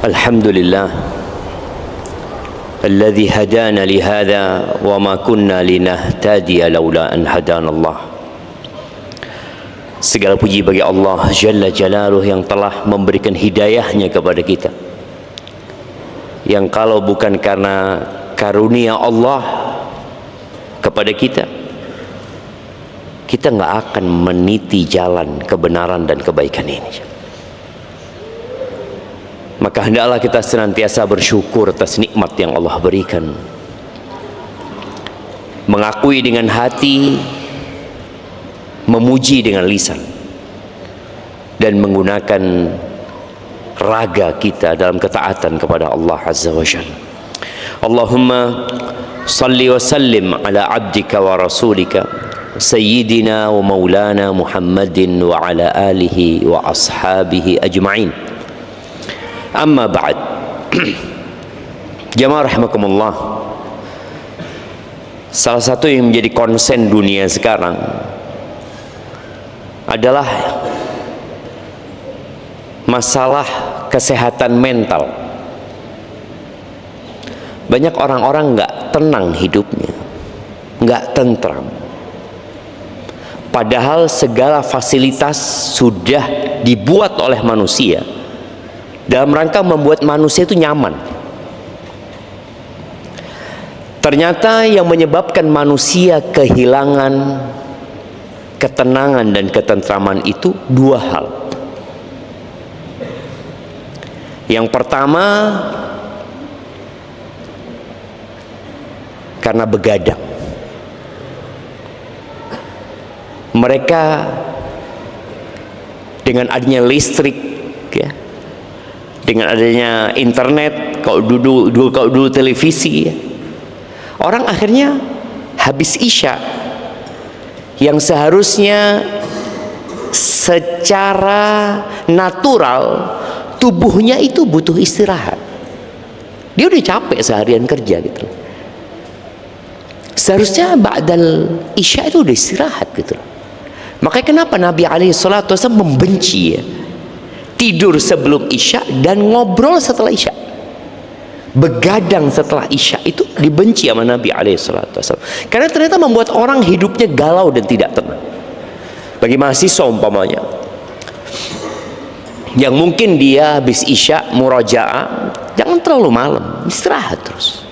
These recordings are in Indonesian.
Alhamdulillah alladzi hadana li hadza wa ma kunna linahtadiya laula an hadana Allah. Segala puji bagi Allah Jalla Jalaluh yang telah memberikan hidayahnya kepada kita, yang kalau bukan karena karunia Allah kepada kita, kita nggak akan meniti jalan kebenaran dan kebaikan ini. Maka hendaklah kita senantiasa bersyukur atas nikmat yang Allah berikan, mengakui dengan hati, memuji dengan lisan, dan menggunakan raga kita dalam ketaatan kepada Allah Azza wa Jalla. Allahumma salli wa sallim ala abdika wa rasulika sayyidina wa maulana Muhammadin wa ala alihi wa ashabihi ajma'in. Amma ba'd. Jamaah rahimakumullah, salah satu yang menjadi konsen dunia sekarang adalah masalah kesehatan mental. Banyak orang-orang nggak tenang hidupnya, nggak tentram, padahal segala fasilitas sudah dibuat oleh manusia dalam rangka membuat manusia itu nyaman. Ternyata yang menyebabkan manusia kehilangan ketenangan dan ketentraman itu dua hal. Yang pertama, karena begadang. Mereka dengan adanya listrik, ya, dengan adanya internet, kalau dulu televisi, ya, orang akhirnya habis isya yang seharusnya secara natural tubuhnya itu butuh istirahat. Dia udah capek seharian kerja gitu. Seharusnya ba'dal isya itu udah istirahat gitu. Makanya kenapa Nabi SAW membenci, ya, tidur sebelum isya dan ngobrol setelah isya. Begadang setelah isya itu dibenci sama Nabi SAW, karena ternyata membuat orang hidupnya galau dan tidak tenang. Bagi mahasiswa umpamanya yang mungkin dia habis isya murajaah, jangan terlalu malam, istirahat terus.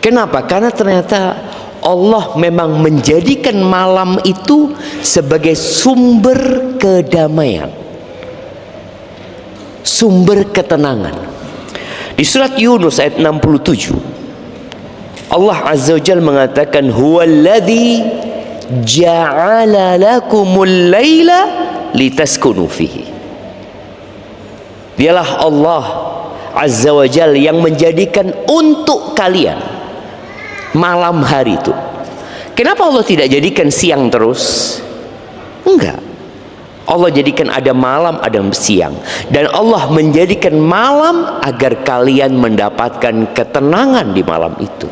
Kenapa? Karena ternyata Allah memang menjadikan malam itu sebagai sumber kedamaian, sumber ketenangan. Di surat Yunus ayat 67, Allah Azza wa Jalla mengatakan, huwallazi ja'ala lakumul laila litaskunu fihi. Dialah Allah Azza wa Jalla yang menjadikan untuk kalian malam hari itu. Kenapa Allah tidak jadikan siang terus? Enggak. Allah jadikan ada malam, ada siang, dan Allah menjadikan malam agar kalian mendapatkan ketenangan di malam itu,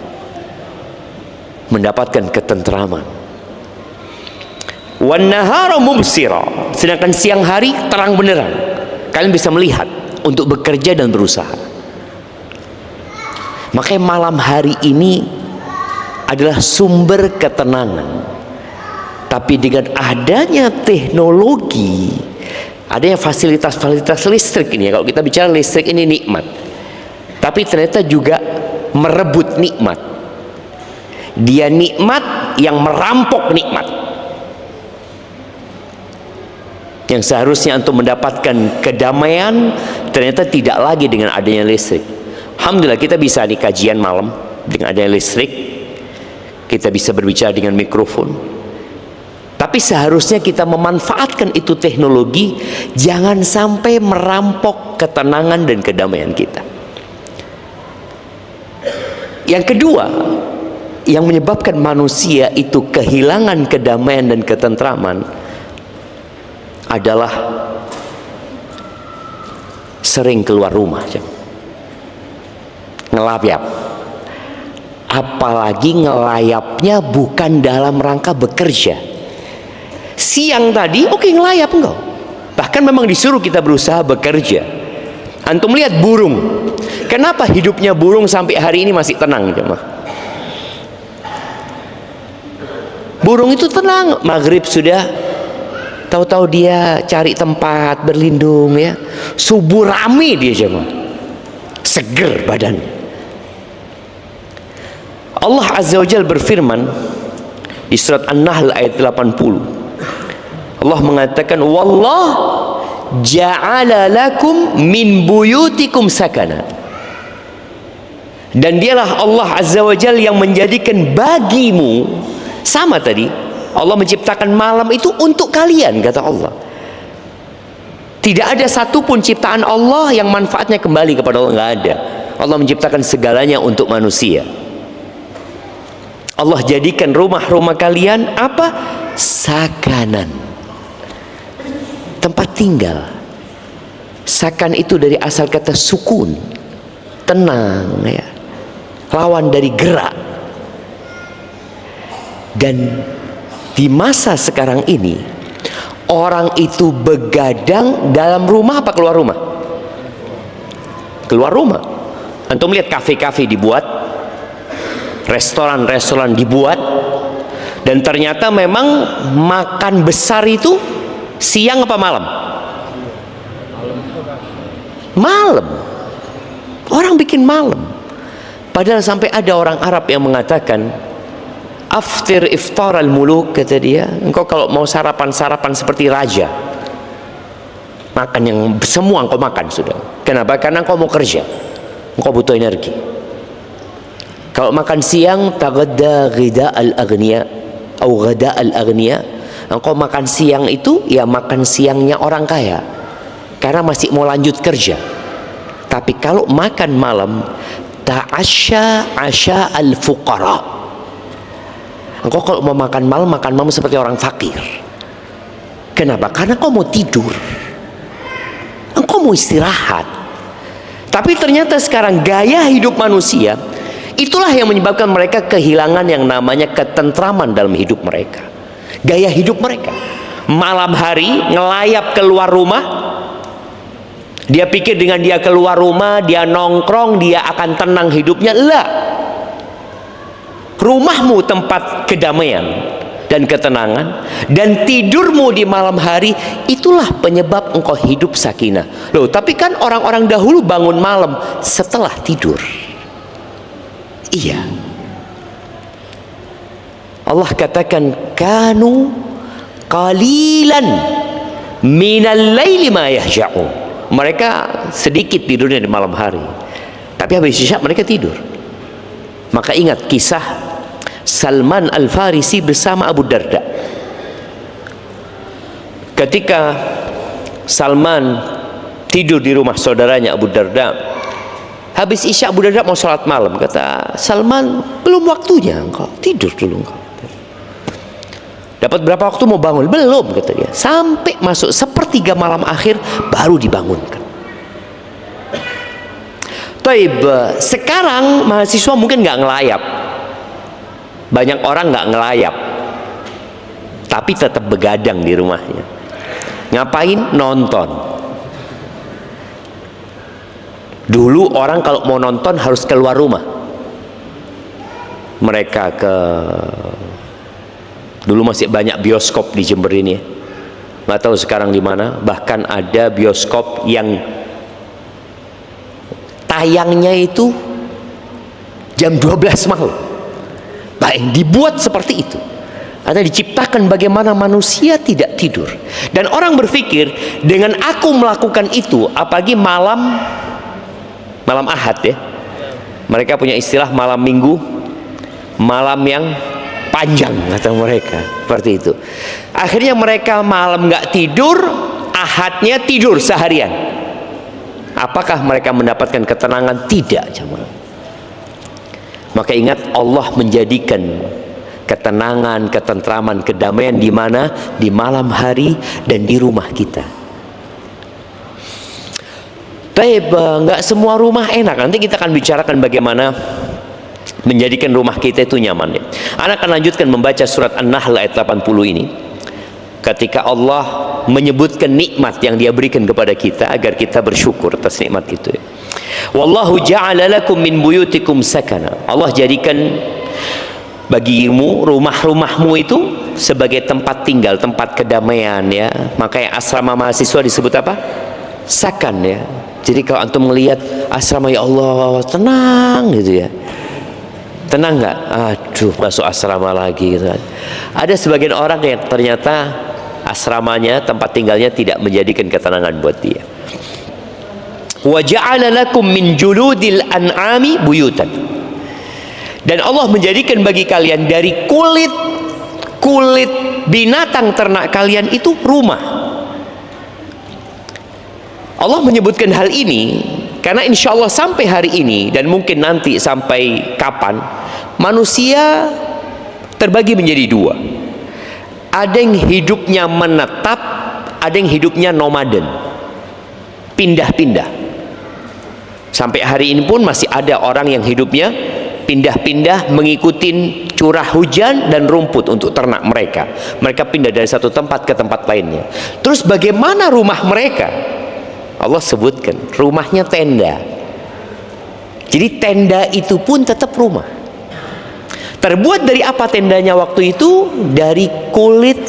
mendapatkan ketentraman. Wan nahara mubsira, sedangkan siang hari terang beneran, kalian bisa melihat untuk bekerja dan berusaha. Makanya malam hari ini adalah sumber ketenangan. Tapi dengan adanya teknologi, adanya fasilitas-fasilitas listrik ini, kalau kita bicara listrik ini nikmat, tapi ternyata juga merebut nikmat. Dia nikmat yang merampok nikmat. Yang seharusnya untuk mendapatkan kedamaian, ternyata tidak lagi dengan adanya listrik. Alhamdulillah kita bisa nih kajian malam dengan adanya listrik, kita bisa berbicara dengan mikrofon. Tapi seharusnya kita memanfaatkan itu teknologi, jangan sampai merampok ketenangan dan kedamaian kita. Yang kedua, yang menyebabkan manusia itu kehilangan kedamaian dan ketentraman adalah sering keluar rumah, ngelayap. Apalagi ngelayapnya bukan dalam rangka bekerja. Siang tadi oke, ngelayap enggak, bahkan memang disuruh kita berusaha bekerja, Antum lihat burung. Kenapa hidupnya burung sampai hari ini masih tenang, jemaah? Burung itu tenang, maghrib sudah, tahu-tahu dia cari tempat berlindung ya. Subuh rame dia, jemaah. Seger badan. Allah Azza wa Jalla berfirman di surat An-Nahl ayat 80. Allah mengatakan, wallah ja'ala lakum min buyutikum sakana. Dan dialah Allah Azza wa Jalla yang menjadikan bagimu, sama tadi, Allah menciptakan malam itu untuk kalian, kata Allah. Tidak ada satupun ciptaan Allah yang manfaatnya kembali kepada Allah, nggak ada. Allah menciptakan segalanya untuk manusia. Allah jadikan rumah-rumah kalian apa? Sakanan, tempat tinggal. Sakan itu dari asal kata sukun, tenang ya, lawan dari gerak. Dan di masa sekarang ini orang itu begadang dalam rumah apa keluar rumah? Keluar rumah. Antum lihat kafe-kafe dibuat, restoran-restoran dibuat, dan ternyata memang makan besar itu siang apa malam? Malam. Orang bikin malam. Padahal sampai ada orang Arab yang mengatakan, aftir iftar al-muluk, kata dia, engkau kalau mau sarapan-sarapan seperti raja, makan yang semua engkau makan sudah. Kenapa? Karena engkau mau kerja, engkau butuh energi. Kalau makan siang, tagadda ghida al-aghniya atau ghada al-aghniya, engkau makan siang itu ya makan siangnya orang kaya, karena masih mau lanjut kerja. Tapi kalau makan malam, ta'asya asya al-fuqara, engkau kalau mau makan malam seperti orang fakir. Kenapa? Karena engkau mau tidur, engkau mau istirahat. Tapi ternyata sekarang gaya hidup manusia itulah yang menyebabkan mereka kehilangan yang namanya ketentraman dalam hidup mereka. Gaya hidup mereka malam hari ngelayap keluar rumah, dia pikir dengan dia keluar rumah, dia nongkrong, dia akan tenang hidupnya. Lah, rumahmu tempat kedamaian dan ketenangan, dan tidurmu di malam hari itulah penyebab engkau hidup sakinah. Loh, tapi kan orang-orang dahulu bangun malam setelah tidur. Iya, Allah katakan kanu qalilan minal laili ma yahja'un. Mereka sedikit tidurnya di malam hari, tapi habis isya mereka tidur. Maka ingat kisah Salman Al-Farisi bersama Abu Darda. Ketika Salman tidur di rumah saudaranya Abu Darda, habis isya Abu Darda mau sholat malam, kata Salman, belum waktunya, engkau tidur dulu engkau. Dapat berapa waktu mau bangun? Belum, kata dia. Sampai masuk sepertiga malam akhir baru dibangunkan. Taib, sekarang mahasiswa mungkin nggak ngelayap, banyak orang nggak ngelayap, tapi tetap begadang di rumahnya. Ngapain? Nonton. Dulu orang kalau mau nonton harus keluar rumah. Mereka dulu masih banyak bioskop di Jember ini, nggak tahu sekarang di mana. Bahkan ada bioskop yang tayangnya itu jam 12 malam. Baik, dibuat seperti itu. Ada diciptakan bagaimana manusia tidak tidur. Dan orang berpikir dengan aku melakukan itu, apalagi malam Ahad ya. Mereka punya istilah malam Minggu, malam yang panjang kata mereka, seperti itu. Akhirnya mereka malam nggak tidur, Ahadnya tidur seharian. Apakah mereka mendapatkan ketenangan? Tidak, jemaah. Maka ingat, Allah menjadikan ketenangan, ketentraman, kedamaian di mana? Di malam hari dan di rumah kita. Baik, nggak semua rumah enak. Nanti kita akan bicarakan bagaimana menjadikan rumah kita itu nyaman ya. Anak akan lanjutkan membaca surat An-Nahl ayat 80 ini. ketika Allah menyebutkan nikmat yang Dia berikan kepada kita agar kita bersyukur atas nikmat itu. Wallahu ja'ala lakum min buyutikum sakana. Allah jadikan bagimu rumah-rumahmu itu sebagai tempat tinggal, tempat kedamaian, ya. Makanya asrama mahasiswa disebut apa? Sakan, ya. Jadi kalau antum melihat asrama, ya Allah, tenang gitu ya. Tenang nggak? Aduh, masuk asrama lagi gitu. Ada sebagian orang yang ternyata asramanya, tempat tinggalnya tidak menjadikan ketenangan buat dia. Wa ja'ala lakum min juludil an'ami buyutan. Dan Allah menjadikan bagi kalian dari kulit binatang ternak kalian itu rumah. Allah menyebutkan hal ini karena insya Allah sampai hari ini dan mungkin nanti sampai kapan, manusia terbagi menjadi dua. Ada yang hidupnya menetap, ada yang hidupnya nomaden, pindah-pindah. Sampai hari ini pun masih ada orang yang hidupnya pindah-pindah mengikuti curah hujan dan rumput untuk ternak mereka. Mereka pindah dari satu tempat ke tempat lainnya. Terus bagaimana rumah mereka? Allah sebutkan, rumahnya tenda. Jadi tenda itu pun tetap rumah. Terbuat dari apa tendanya waktu itu? Dari kulit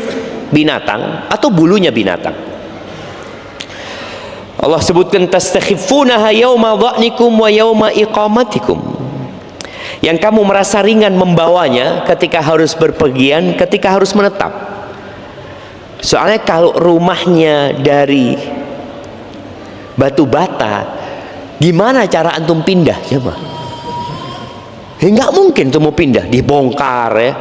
binatang atau bulunya binatang. Allah sebutkan tastakhifunaha yauma dha'nikum wa yauma iqamatikum. Yang kamu merasa ringan membawanya ketika harus berpergian, ketika harus menetap. Soalnya kalau rumahnya dari batu bata, gimana cara antum pindah, coba? Nggak mungkin tuh mau pindah, dibongkar ya.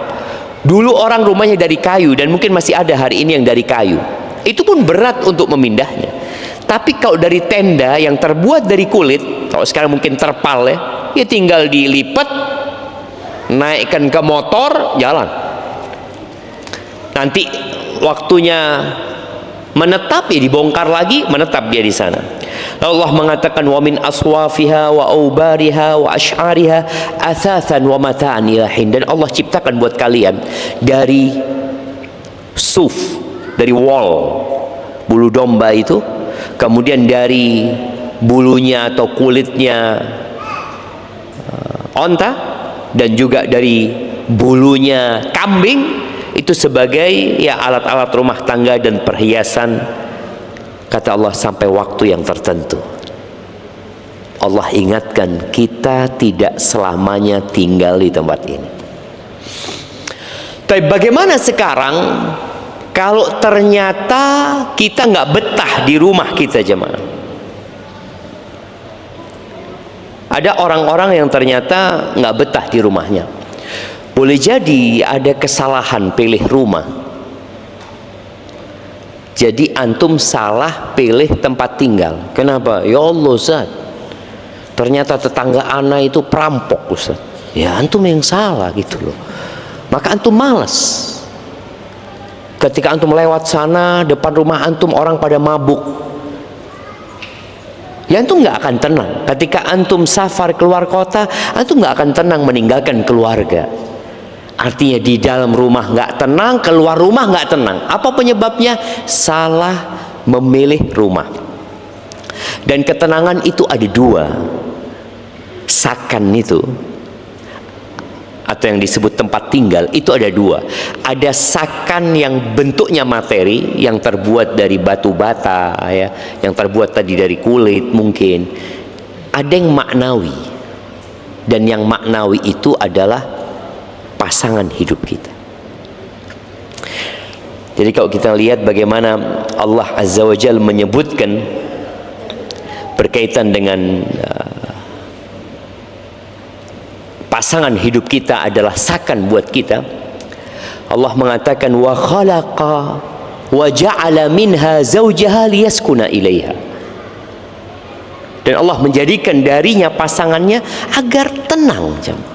Dulu orang rumahnya dari kayu dan mungkin masih ada hari ini yang dari kayu. Itu pun berat untuk memindahnya. Tapi kalau dari tenda yang terbuat dari kulit, kalau sekarang mungkin terpal ya, ya tinggal dilipat, naikkan ke motor, jalan. Nanti waktunya menetap ya dibongkar lagi, menetap dia di sana. Allah mengatakan wa min aswafiha wa aubariha wa ash'ariha athathan wa mata'an ila hin. Dan Allah ciptakan buat kalian dari suf, dari wool, bulu domba itu, kemudian dari bulunya atau kulitnya onta, dan juga dari bulunya kambing, itu sebagai ya alat-alat rumah tangga dan perhiasan, kata Allah, sampai waktu yang tertentu. Allah ingatkan kita tidak selamanya tinggal di tempat ini. Tapi bagaimana sekarang kalau ternyata kita nggak betah di rumah kita, jemaah? Ada orang-orang yang ternyata nggak betah di rumahnya. Boleh jadi ada kesalahan pilih rumah. Jadi antum salah pilih tempat tinggal. Kenapa? Ya Allah, Ustaz, ternyata tetangga ana itu perampok, Ustaz. Ya antum yang salah gitu loh. Maka antum malas. Ketika antum lewat sana, depan rumah antum orang pada mabuk, ya antum nggak akan tenang. Ketika antum safar keluar kota, antum nggak akan tenang meninggalkan keluarga. Artinya di dalam rumah nggak tenang, keluar rumah nggak tenang. Apa penyebabnya? Salah memilih rumah. Dan ketenangan itu ada dua. Sakan itu, atau yang disebut tempat tinggal, itu ada dua. Ada sakan yang bentuknya materi, yang terbuat dari batu bata ya, yang terbuat tadi dari kulit mungkin. Ada yang maknawi. Dan yang maknawi itu adalah pasangan hidup kita. Jadi kalau kita lihat bagaimana Allah Azza wa Jalla menyebutkan berkaitan dengan pasangan hidup kita adalah sakan buat kita. Allah mengatakan wa khalaqa wa ja'ala minha zawjaha liyaskuna ilaiha. Dan Allah menjadikan darinya pasangannya agar tenang, jemaah.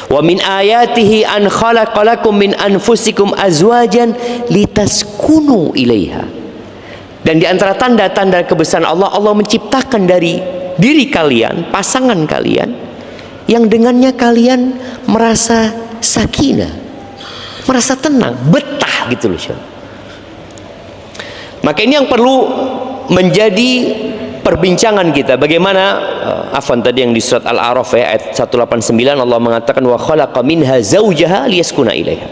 Wa min ayatihi an khalaqalakum min anfusikum azwajan litaskunu ilaiha. Dan di antara tanda-tanda kebesaran Allah, Allah menciptakan dari diri kalian, pasangan kalian, yang dengannya kalian merasa sakinah, merasa tenang, betah gitu loh. Maka ini yang perlu menjadi perbincangan kita. Bagaimana afwan tadi yang di surat Al-A'raf ya, ayat 189 Allah mengatakan wa khalaqa minha zaujaha liyaskuna ilaiha.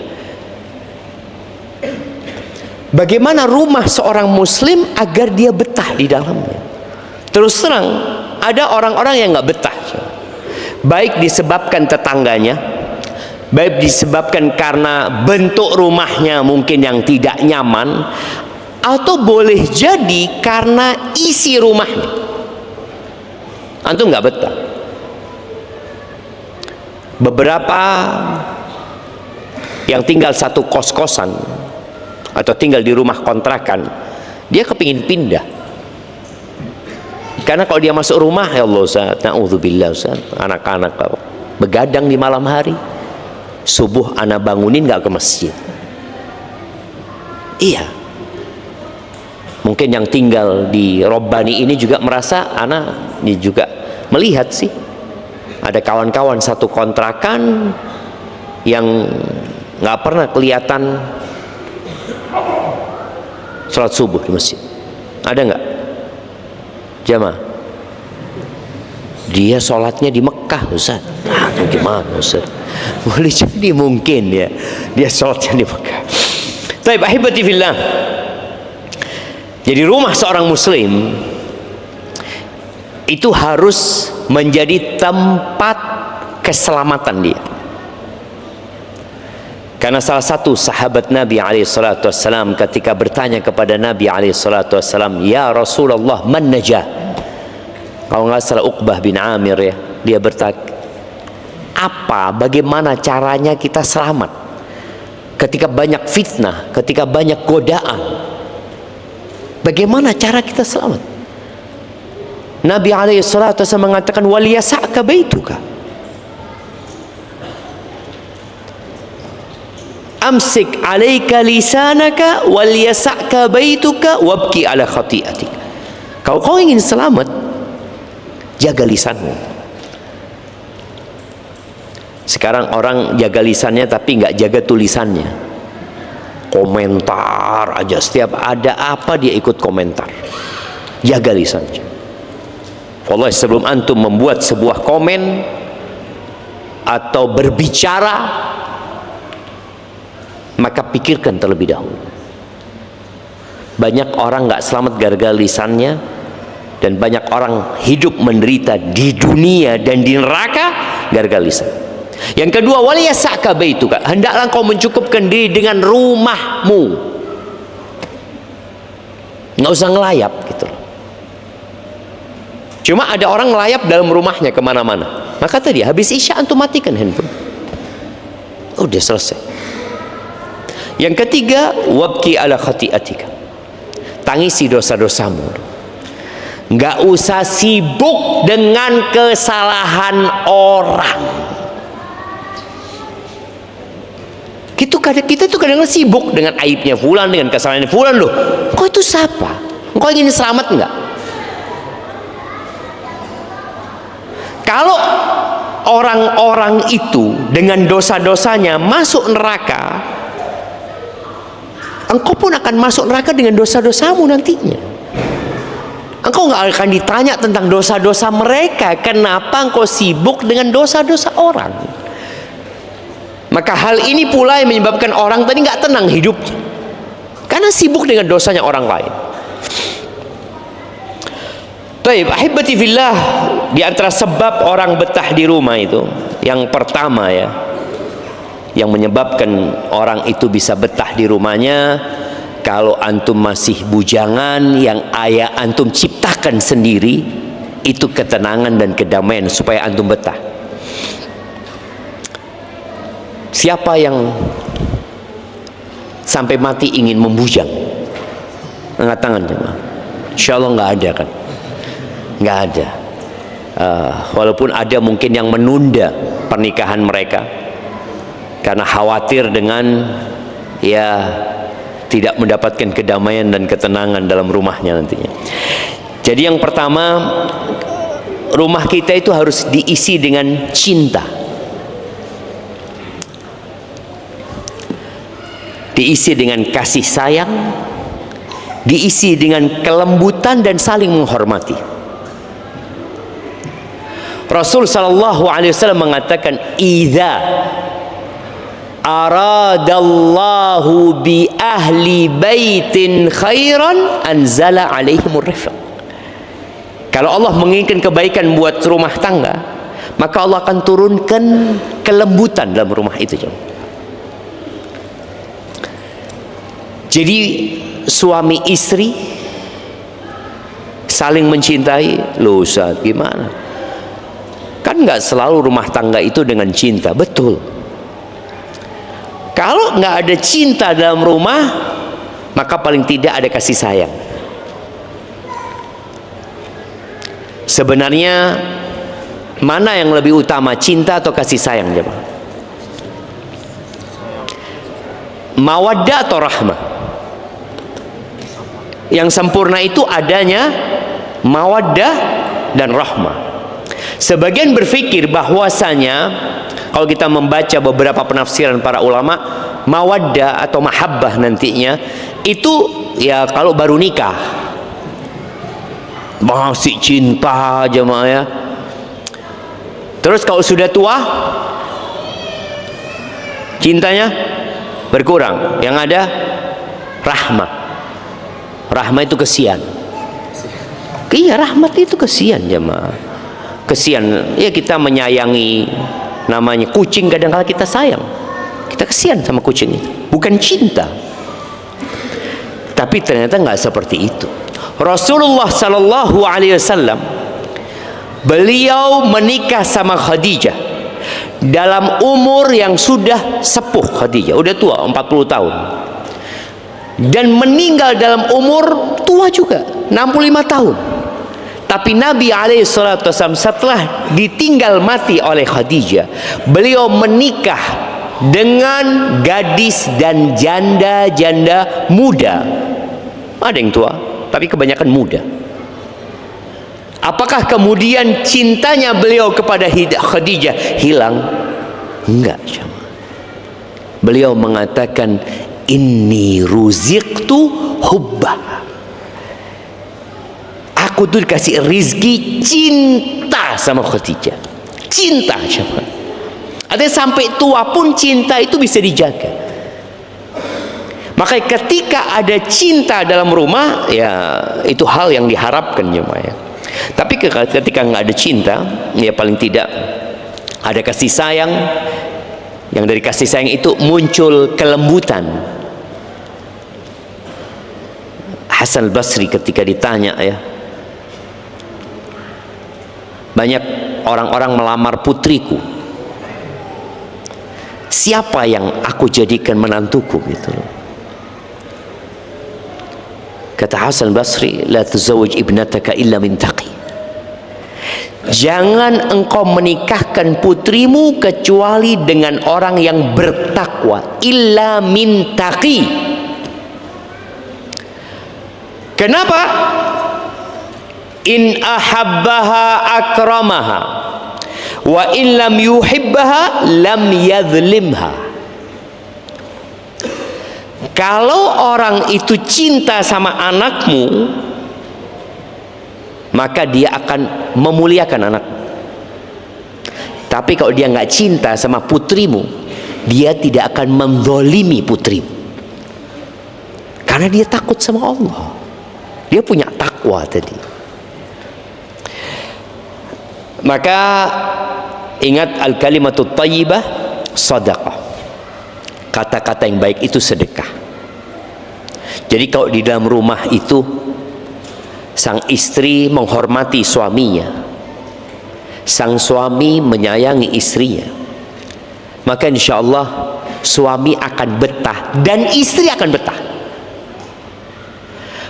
Bagaimana rumah seorang muslim agar dia betah di dalamnya. Terus terang ada orang-orang yang nggak betah, baik disebabkan tetangganya, baik disebabkan karena bentuk rumahnya mungkin yang tidak nyaman, atau boleh jadi karena isi rumahnya. Antum nggak betah. Beberapa yang tinggal satu kos-kosan atau tinggal di rumah kontrakan, dia kepingin pindah. Karena kalau dia masuk rumah, ya Allah Ustaz, na'udzubillah Ustaz, anak-anak begadang di malam hari, subuh anak bangunin nggak ke masjid. Iya. Mungkin yang tinggal di Robbani ini juga merasa, anak ini juga melihat sih, ada kawan-kawan satu kontrakan yang nggak pernah kelihatan sholat subuh di masjid. Ada nggak? Jamaah, dia sholatnya di Mekah Ustaz. Nah, gimana Ustaz? Boleh jadi mungkin ya, dia sholatnya di Mekah. Baik, ahibati fillah. Jadi rumah seorang muslim itu harus menjadi tempat keselamatan dia. Karena salah satu sahabat Nabi SAW ketika bertanya kepada Nabi SAW, ya Rasulullah, man najah? Kalau nggak salah Uqbah bin Amir ya, dia bertanya, bagaimana caranya kita selamat ketika banyak fitnah, ketika banyak godaan? Bagaimana cara kita selamat? Nabi SAW mengatakan, waliyasa'ka baituka, amsik alaika lisanaka waliyasa'ka baituka wabki ala khati'atika. Kalau kau ingin selamat, jaga lisanmu. Sekarang orang jaga lisannya tapi nggak jaga tulisannya. Komentar aja, setiap ada apa dia ikut komentar. Jaga lisannya. Wallahi, sebelum antum membuat sebuah komen atau berbicara, maka pikirkan terlebih dahulu. Banyak orang nggak selamat gara-gara lisannya, dan banyak orang hidup menderita di dunia dan di neraka gara-gara lisan. Yang kedua, waliyasa'ka baituka, hendaklah kau mencukupkan diri dengan rumahmu. Nggak usah ngelayap gitu. Cuma ada orang ngelayap dalam rumahnya kemana-mana. Maka tadi habis isya antum matikan handphone. Udah selesai. Yang ketiga, wabki ala khati'atika, tangisi dosa-dosamu. Nggak usah sibuk dengan kesalahan orang. Kita tuh kadang-kadang sibuk dengan aibnya fulan, dengan kesalahannya fulan. Loh, kau itu siapa? Kau ingin selamat enggak? Kalau orang-orang itu dengan dosa-dosanya masuk neraka, engkau pun akan masuk neraka dengan dosa-dosamu nantinya. Engkau nggak akan ditanya tentang dosa-dosa mereka. Kenapa engkau sibuk dengan dosa-dosa orang? Maka hal ini pula yang menyebabkan orang tadi nggak tenang hidupnya, karena sibuk dengan dosanya orang lain. Baik, ahibati fillah, di antara sebab orang betah di rumah itu, yang pertama ya, yang menyebabkan orang itu bisa betah di rumahnya, kalau antum masih bujangan yang ayah antum ciptakan sendiri, itu ketenangan dan kedamaian supaya antum betah. Siapa yang sampai mati ingin membujang? Angkat tangan jemaah. Insya Allah nggak ada kan? Nggak ada. Walaupun ada mungkin yang menunda pernikahan mereka karena khawatir dengan ya tidak mendapatkan kedamaian dan ketenangan dalam rumahnya nantinya. Jadi yang pertama, rumah kita itu harus diisi dengan cinta. diisi dengan kasih sayang, diisi dengan kelembutan dan saling menghormati. Rasul sallallahu alaihi wasallam mengatakan, "Idza aradallahu bi ahli baitin khairan anzala alaihimur rifq." Kalau Allah menginginkan kebaikan buat rumah tangga, maka Allah akan turunkan kelembutan dalam rumah itu. Jadi suami istri saling mencintai. Loh Ustaz, gimana? Kan nggak selalu rumah tangga itu dengan cinta. Betul. Kalau nggak ada cinta dalam rumah, maka paling tidak ada kasih sayang. Sebenarnya mana yang lebih utama, cinta atau kasih sayang, jemaah? Mawaddah atau rahmah? Yang sempurna itu adanya mawaddah dan rahmah. Sebagian berpikir bahwasanya kalau kita membaca beberapa penafsiran para ulama, mawaddah atau mahabbah nantinya itu ya kalau baru nikah. Masih cinta jemaah ya. Terus kalau sudah tua, cintanya berkurang. Yang ada rahmah. Rahmah itu kesian. Iya, rahmat itu kesian jemaah. Kesian. Ya kita menyayangi, namanya kucing, kadang-kadang kita sayang. Kita kesian sama kucing itu. Bukan cinta. Tapi ternyata nggak seperti itu. Rasulullah sallallahu alaihi wasallam, beliau menikah sama Khadijah dalam umur yang sudah sepuh. Khadijah udah tua, 40 tahun, dan meninggal dalam umur tua juga, 65 tahun. Tapi Nabi alaihi salatu wasallam setelah ditinggal mati oleh Khadijah, beliau menikah dengan gadis dan janda-janda muda. Ada yang tua, tapi kebanyakan muda. Apakah kemudian cintanya beliau kepada Khadijah hilang? Enggak. Beliau mengatakan, inni ruziqtu hubbah. Aku tuh dikasih rizki cinta sama Khadijah. Cinta siapa? Artinya sampai tua pun cinta itu bisa dijaga. Maka ketika ada cinta dalam rumah, ya itu hal yang diharapkan jemaah ya. Tapi ketika nggak ada cinta, ya paling tidak ada kasih sayang. Yang dari kasih sayang itu muncul kelembutan. Hasan al-Basri ketika ditanya ya, banyak orang-orang melamar putriku, siapa yang aku jadikan menantuku gitu loh. Kata Hasan Basri, la tuzawwij ibnataka illa min taqi. Jangan engkau menikahkan putrimu kecuali dengan orang yang bertakwa. Illa min taqi. Kenapa? In ahabbaha akramaha wa in lam yuhibbaha lam yadhlimha. Kalau orang itu cinta sama anakmu, maka dia akan memuliakan anakmu. Tapi kalau dia nggak cinta sama putrimu, dia tidak akan menzalimi putrimu. Karena dia takut sama Allah. Dia punya takwa tadi. Maka ingat, al-kalimatut thayyibah shadaqah. Kata-kata yang baik itu sedekah. Jadi kalau di dalam rumah itu sang istri menghormati suaminya, sang suami menyayangi istrinya, maka insya Allah suami akan betah dan istri akan betah.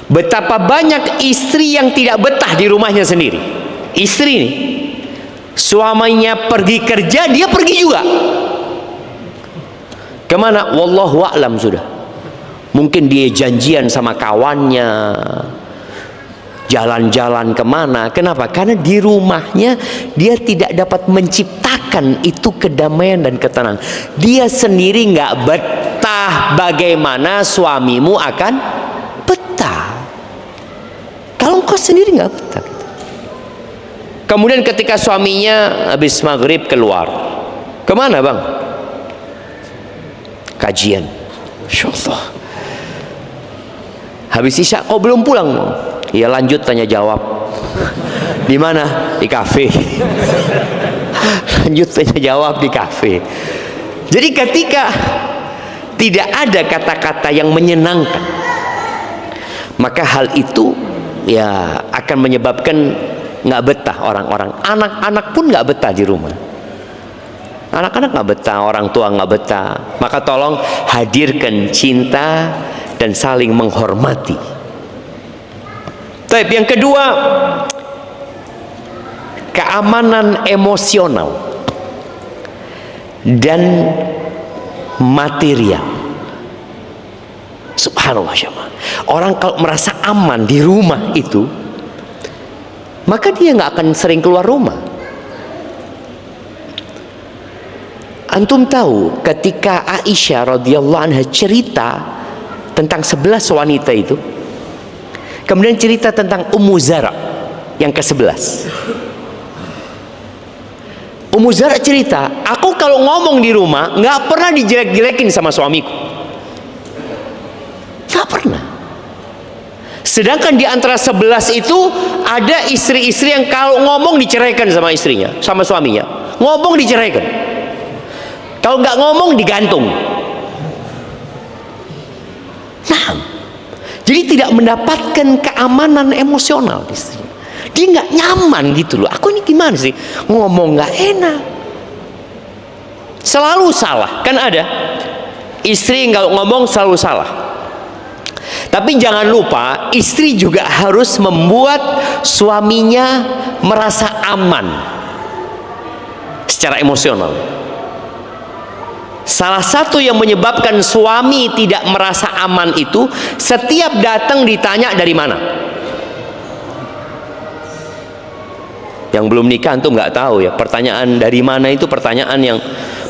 Betapa banyak istri yang tidak betah di rumahnya sendiri. Istri ini suaminya pergi kerja, dia pergi juga. Kemana? Wallahu a'lam sudah. Mungkin dia janjian sama kawannya, jalan-jalan kemana. Kenapa? Karena di rumahnya dia tidak dapat menciptakan itu kedamaian dan ketenangan. Dia sendiri nggak betah. betah, bagaimana suamimu akan betah kalau engkau sendiri nggak betah? Kemudian ketika suaminya habis maghrib keluar, kemana bang? Kajian. Masya Allah. Habis isya kok belum pulang? Ya lanjut tanya jawab. Di mana? Di kafe. Lanjut tanya jawab di kafe. Jadi ketika tidak ada kata-kata yang menyenangkan, maka hal itu ya akan menyebabkan nggak betah orang-orang. Anak-anak pun nggak betah di rumah. Anak-anak nggak betah, orang tua nggak betah. Maka tolong hadirkan cinta dan saling menghormati. Tapi yang kedua, keamanan emosional dan material. Subhanallah, syama. Orang kalau merasa aman di rumah itu, maka dia nggak akan sering keluar rumah. Antum tahu ketika Aisyah radhiyallahu anha cerita tentang 11 wanita itu, kemudian cerita tentang Ummu Zara yang ke-11. Ummu Zara cerita, aku kalau ngomong di rumah nggak pernah dijelek-jelekin sama suamiku, nggak pernah. Sedangkan di antara 11 itu ada istri-istri yang kalau ngomong diceraikan sama istrinya, sama suaminya. Ngomong diceraikan. Kalau nggak ngomong digantung. Nah, jadi tidak mendapatkan keamanan emosional istrinya. Dia nggak nyaman gitu loh. Aku ini gimana sih? Ngomong nggak enak. Selalu salah. Kan ada istri nggak ngomong selalu salah. Tapi jangan lupa, istri juga harus membuat suaminya merasa aman secara emosional. Salah satu yang menyebabkan suami tidak merasa aman itu, setiap datang ditanya dari mana. Yang belum nikah antum nggak tahu ya, pertanyaan dari mana itu pertanyaan yang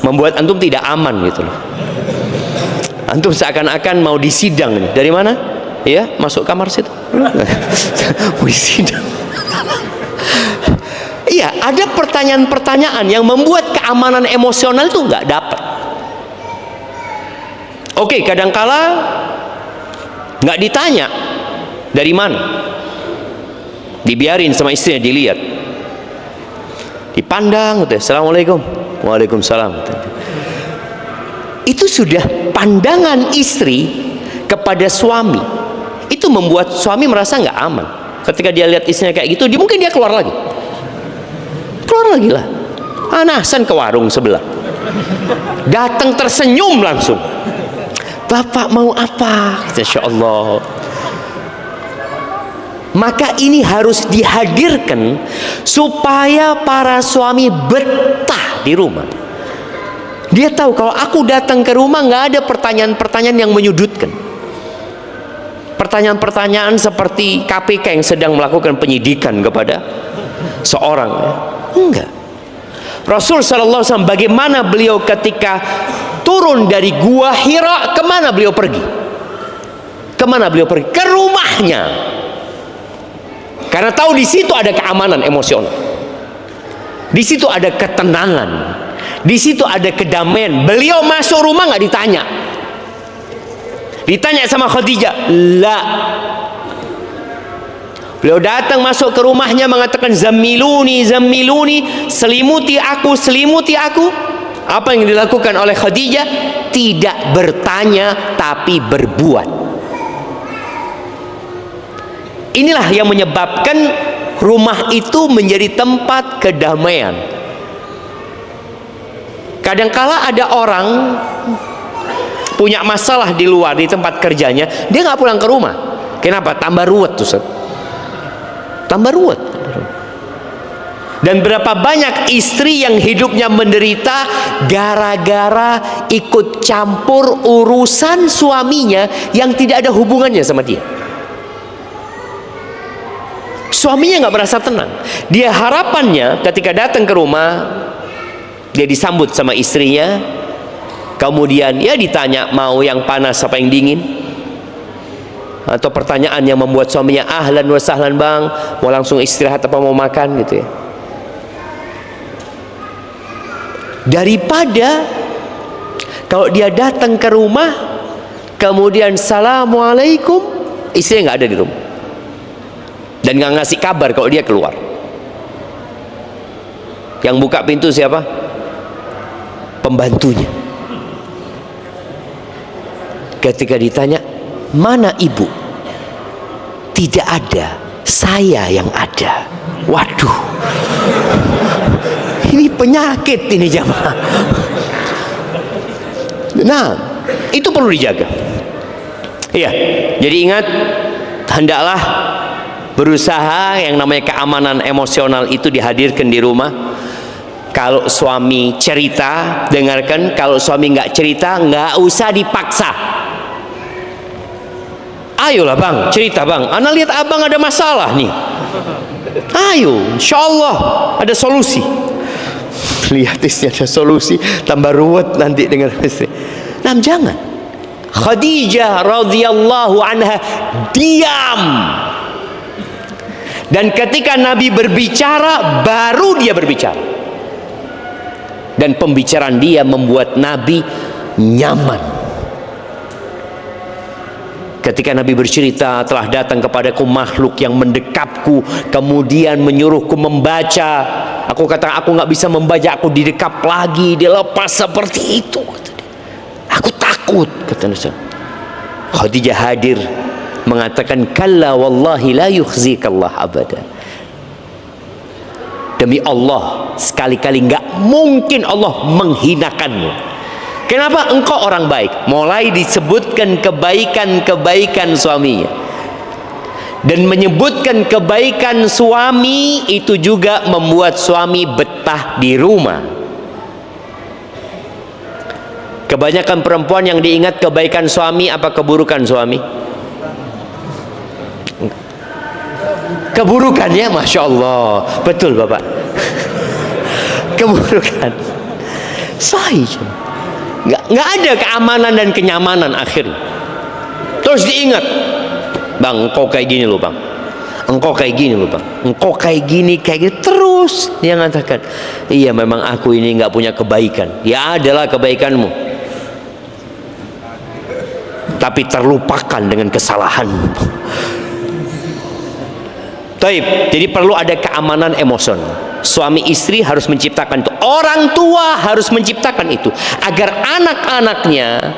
membuat antum tidak aman gitu loh. Antum seakan-akan mau disidang nih. Dari mana? Ya, masuk kamar situ. Mau disidang. Iya, ada pertanyaan-pertanyaan yang membuat keamanan emosional itu nggak dapat. Oke, kadangkala nggak ditanya dari mana, dibiarin sama istrinya, dilihat, dipandang, gitu. Assalamualaikum, waalaikumsalam. Itu sudah pandangan istri kepada suami. Itu membuat suami merasa nggak aman. Ketika dia lihat istrinya kayak gitu, mungkin dia keluar lagi lah. Anasan ke warung sebelah, datang tersenyum langsung. Bapak mau apa? Insya Allah. Maka ini harus dihadirkan supaya para suami betah di rumah. Dia tahu kalau aku datang ke rumah nggak ada pertanyaan-pertanyaan yang menyudutkan. Pertanyaan-pertanyaan seperti KPK yang sedang melakukan penyidikan kepada seorang. Enggak. Rasul SAW bagaimana beliau ketika turun dari gua Hira, kemana beliau pergi? Kemana beliau pergi? Ke rumahnya. Karena tahu di situ ada keamanan emosional. Di situ ada ketenangan. Di situ ada kedamaian. Beliau masuk rumah nggak ditanya. Ditanya sama Khadijah, la. Beliau datang masuk ke rumahnya mengatakan zamiluni, zamiluni, selimuti aku, selimuti aku. Apa yang dilakukan oleh Khadijah? Tidak bertanya tapi berbuat. Inilah yang menyebabkan rumah itu menjadi tempat kedamaian. Kadangkala ada orang punya masalah di luar, di tempat kerjanya, dia nggak pulang ke rumah. Kenapa? Tambah ruwet tuh, tambah ruwet. Dan berapa banyak istri yang hidupnya menderita gara-gara ikut campur urusan suaminya yang tidak ada hubungannya sama dia. Suaminya nggak merasa tenang. Dia harapannya ketika datang ke rumah, dia disambut sama istrinya, Kemudian ya ditanya mau yang panas apa yang dingin, atau pertanyaan yang membuat suaminya ahlan wa sahlan bang, mau langsung istirahat apa mau makan gitu ya. Daripada kalau dia datang ke rumah kemudian assalamualaikum, istrinya nggak ada di rumah dan nggak ngasih kabar kalau dia keluar. Yang buka pintu siapa? Pembantunya. Ketika ditanya mana ibu, tidak ada, saya yang ada. Waduh, ini penyakit ini jamaah. Nah, itu perlu dijaga. Iya, jadi ingat, hendaklah berusaha yang namanya keamanan emosional itu dihadirkan di rumah. Kalau suami cerita, dengarkan. Kalau suami nggak cerita, nggak usah dipaksa. Ayolah bang, cerita bang, ana lihat abang ada masalah nih. Ayo, insya Allah ada solusi. Lihat istri ada solusi, tambah ruwet nanti dengan istri. Nah, jangan. Khadijah radhiyallahu anha diam. Dan ketika Nabi berbicara, baru dia berbicara. Dan pembicaraan dia membuat Nabi nyaman. Ketika Nabi bercerita, telah datang kepadaku makhluk yang mendekapku, kemudian menyuruhku membaca. Aku kata, aku nggak bisa membaca, aku didekap lagi, dilepas seperti itu. Aku takut, kata Nabi. Khadijah hadir mengatakan, kalla wallahi la yukhzikallah abada. Demi Allah, sekali-kali nggak mungkin Allah menghinakanmu. Kenapa? Engkau orang baik. Mulai disebutkan kebaikan-kebaikan suaminya. Dan menyebutkan kebaikan suami itu juga membuat suami betah di rumah. Kebanyakan perempuan yang diingat kebaikan suami apa keburukan suami? Keburukan ya, Masya Allah. Betul Bapak. Keburukan. Sahih. Nggak ada keamanan dan kenyamanan akhirnya. Terus diingat, bang, engkau kayak gini loh bang, engkau kayak gini loh bang, engkau kayak gini terus dia mengatakan, iya memang aku ini nggak punya kebaikan. Ya adalah kebaikanmu, tapi terlupakan dengan kesalahanmu. Taib. Jadi perlu ada keamanan emosional. Suami istri harus menciptakan itu. Orang tua harus menciptakan itu agar anak-anaknya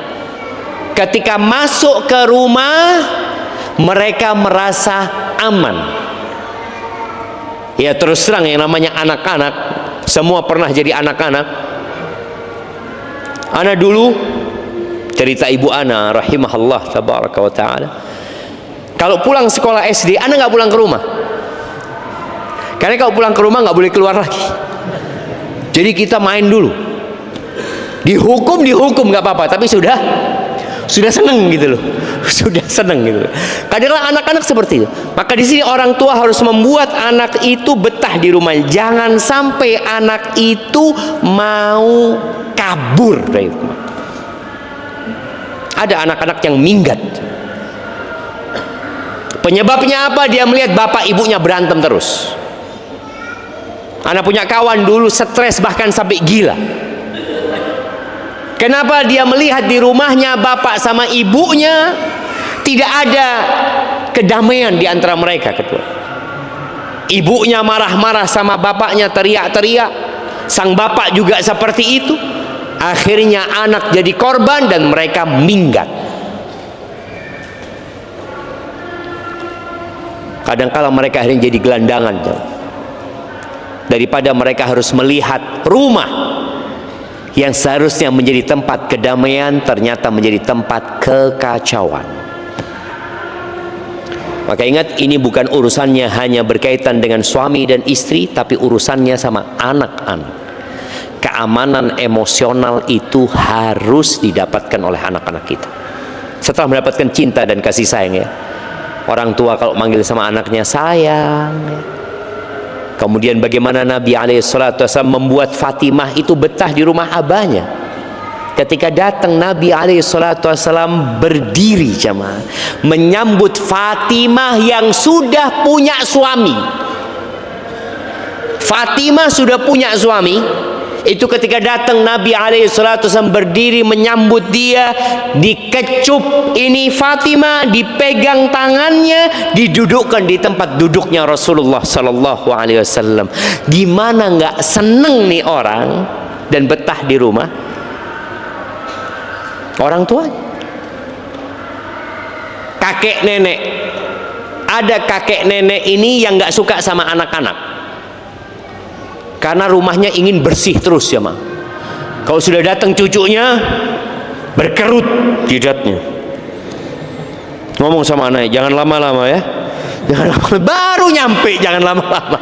ketika masuk ke rumah mereka merasa aman. Ya terus terang yang namanya anak-anak, semua pernah jadi anak-anak. Ana dulu cerita ibu ana rahimahullah tabaraka wa taala. Kalau pulang sekolah SD, ana nggak pulang ke rumah. Karena kalau pulang ke rumah nggak boleh keluar lagi. Jadi kita main dulu. Dihukum nggak apa-apa, tapi sudah seneng gitu loh. Sudah seneng gitu. Kadang anak-anak seperti itu. Maka di sini orang tua harus membuat anak itu betah di rumah. Jangan sampai anak itu mau kabur dari rumah. Ada anak-anak yang minggat. Penyebabnya apa? Dia melihat bapak ibunya berantem terus. Anak punya kawan dulu stres bahkan sampai gila. Kenapa? Dia melihat di rumahnya bapak sama ibunya tidak ada kedamaian di antara mereka. Ketua. Ibunya marah-marah sama bapaknya, teriak-teriak. Sang bapak juga seperti itu. Akhirnya anak jadi korban dan mereka minggat. Kadang-kala mereka akhirnya jadi gelandangan. Daripada mereka harus melihat rumah yang seharusnya menjadi tempat kedamaian ternyata menjadi tempat kekacauan. Maka ingat, ini bukan urusannya hanya berkaitan dengan suami dan istri, tapi urusannya sama anak-anak. Keamanan emosional itu harus didapatkan oleh anak-anak kita. Setelah mendapatkan cinta dan kasih sayang ya. Orang tua kalau manggil sama anaknya sayang ya. Kemudian bagaimana Nabi SAW membuat Fatimah itu betah di rumah abahnya. ketika datang Nabi SAW berdiri jamaah menyambut Fatimah yang sudah punya suami. Fatimah sudah punya suami. Itu ketika datang Nabi SAW berdiri menyambut dia, dikecup ini Fatimah, dipegang tangannya, didudukkan di tempat duduknya Rasulullah SAW. Gimana nggak seneng nih orang dan betah di rumah orang tua, kakek nenek. Ada kakek nenek ini yang nggak suka sama anak-anak karena rumahnya ingin bersih terus ya mak. Kalau sudah datang cucunya berkerut jidatnya, ngomong sama anaknya, jangan lama-lama ya, jangan lama, baru nyampe jangan lama-lama.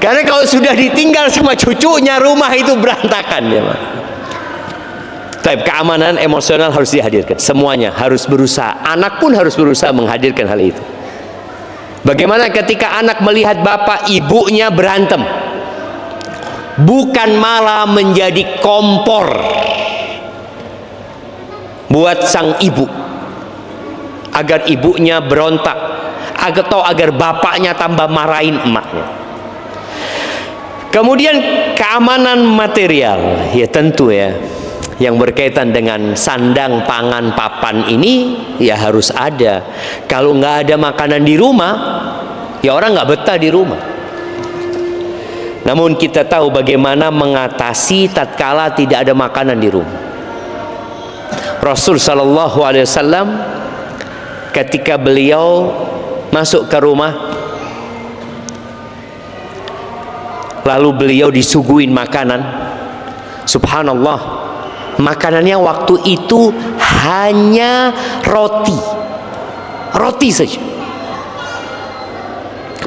Karena kalau sudah ditinggal sama cucunya rumah itu berantakan ya mak. Tapi keamanan emosional harus dihadirkan, semuanya harus berusaha, anak pun harus berusaha menghadirkan hal itu. Bagaimana ketika anak melihat bapak ibunya berantem, bukan malah menjadi kompor buat sang ibu agar ibunya berontak, atau agar bapaknya tambah marahin emaknya. Kemudian keamanan material, ya tentu ya, yang berkaitan dengan sandang, pangan, papan ini ya harus ada. Kalau nggak ada makanan di rumah, ya orang nggak betah di rumah. Namun kita tahu bagaimana mengatasi tatkala tidak ada makanan di rumah. Rasul sallallahu alaihi wasallam ketika beliau masuk ke rumah, lalu beliau disuguhin makanan. Subhanallah, makanannya waktu itu hanya roti saja.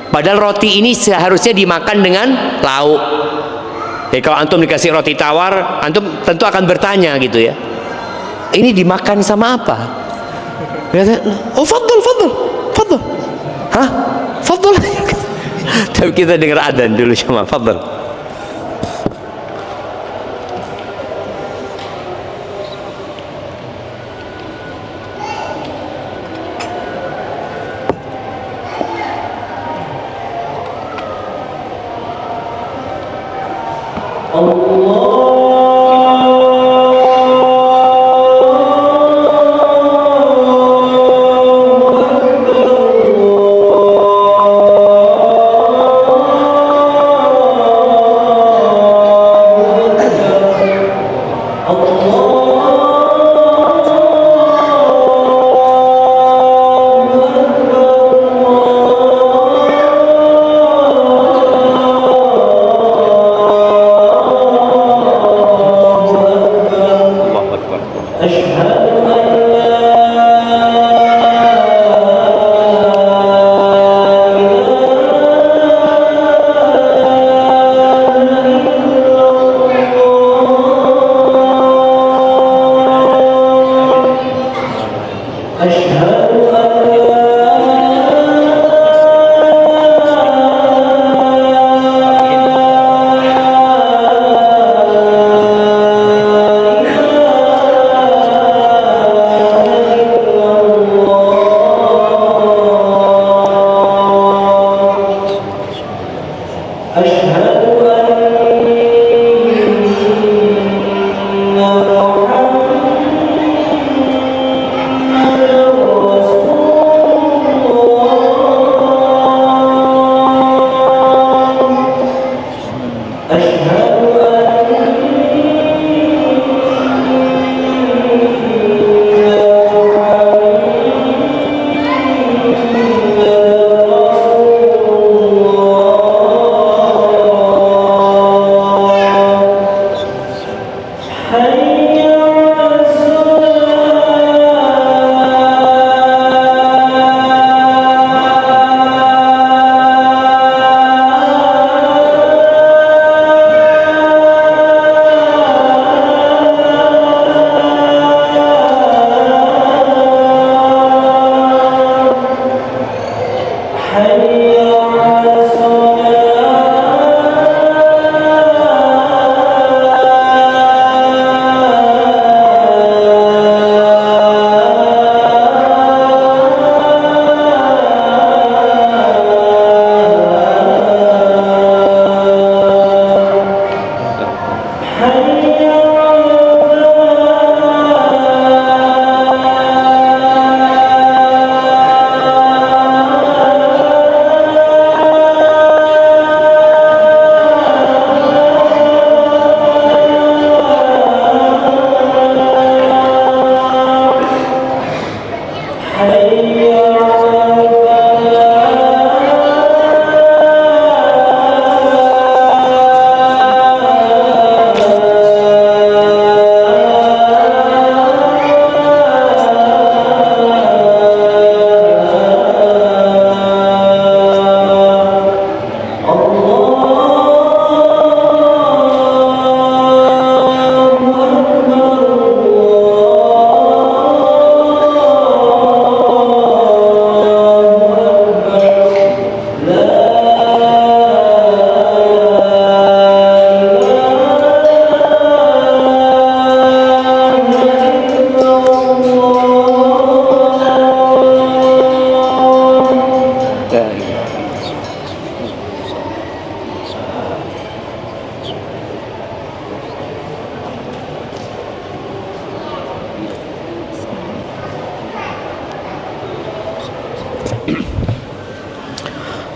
Padahal roti ini seharusnya dimakan dengan lauk. Jadi kalau antum dikasih roti tawar, antum tentu akan bertanya gitu ya, ini dimakan sama apa? Oh fadl. Hah? Fadl. Tapi kita dengar adzan dulu sama fadl.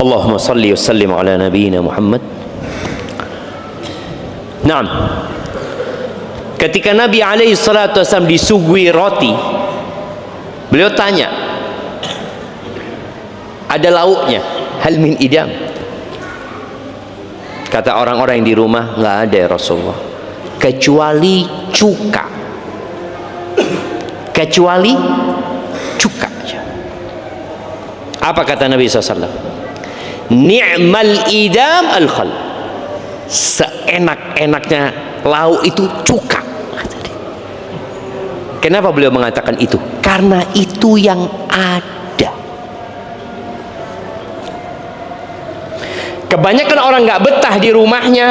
Allahumma salli wa sallim ala nabiyyina Muhammad. Naam. Ketika Nabi alaihi salatu wasallam disuguhi roti, beliau tanya, ada lauknya, hal min idam? Kata orang-orang yang di rumah, nggak ada ya Rasulullah, kecuali cuka. Kecuali cuka. Apa kata Nabi SAW? Ni'mal idam al-khal. Seenak-enaknya lauk itu cuka. Kenapa beliau mengatakan itu? Karena itu yang ada. Kebanyakan orang nggak betah di rumahnya.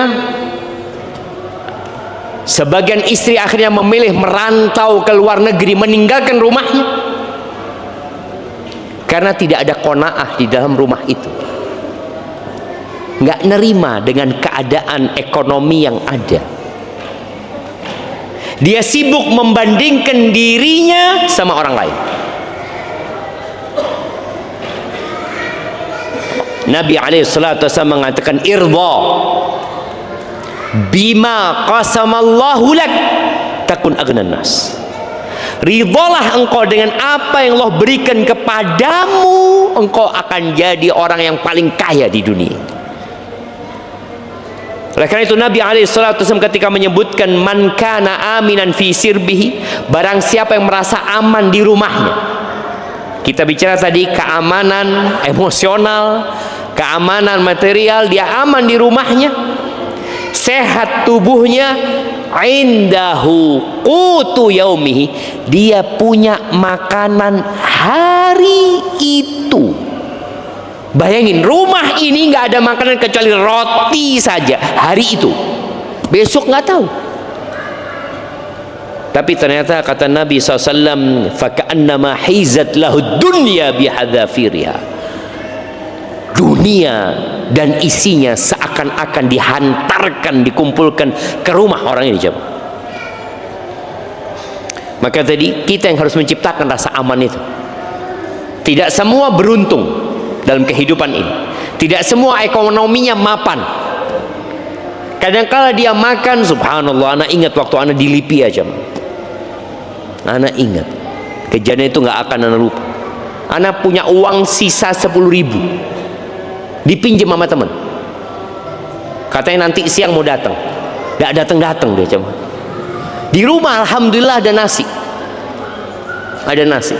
Sebagian istri akhirnya memilih merantau ke luar negeri, meninggalkan rumahnya karena tidak ada qanaah di dalam rumah itu, nggak nerima dengan keadaan ekonomi yang ada. Dia sibuk membandingkan dirinya sama orang lain. Nabi alaihissalatu wassalam mengatakan, irda bima qasamallahu lak takun aghnan nas. Ridhalah engkau dengan apa yang Allah berikan kepadamu, engkau akan jadi orang yang paling kaya di dunia. Oleh karena itu Nabi alaihissalatu wassalam ketika menyebutkan man kana aminan fi sirbihi, barang siapa yang merasa aman di rumahnya. Kita bicara tadi keamanan emosional, keamanan material, dia aman di rumahnya, sehat tubuhnya, indahu qutu yaumihi, dia punya makanan hari itu. Bayangin, rumah ini nggak ada makanan kecuali roti saja hari itu. Besok nggak tahu. Tapi ternyata kata Nabi SAW, faka'annama hizat lahu dunya bihadzafiriha. Dunia dan isinya seakan-akan dihantarkan, dikumpulkan ke rumah orang ini. Coba. Maka tadi kita yang harus menciptakan rasa aman itu. Tidak semua beruntung dalam kehidupan ini. Tidak semua ekonominya mapan. Kadang-kala dia makan, subhanallah, anak ingat waktu anak di Libya aja. Anak ingat kejadian itu nggak akan anak lupa. Anak punya uang sisa 10.000, dipinjam sama teman. Katanya nanti siang mau datang, nggak datang dia cuma. Di rumah alhamdulillah ada nasi, ada nasi.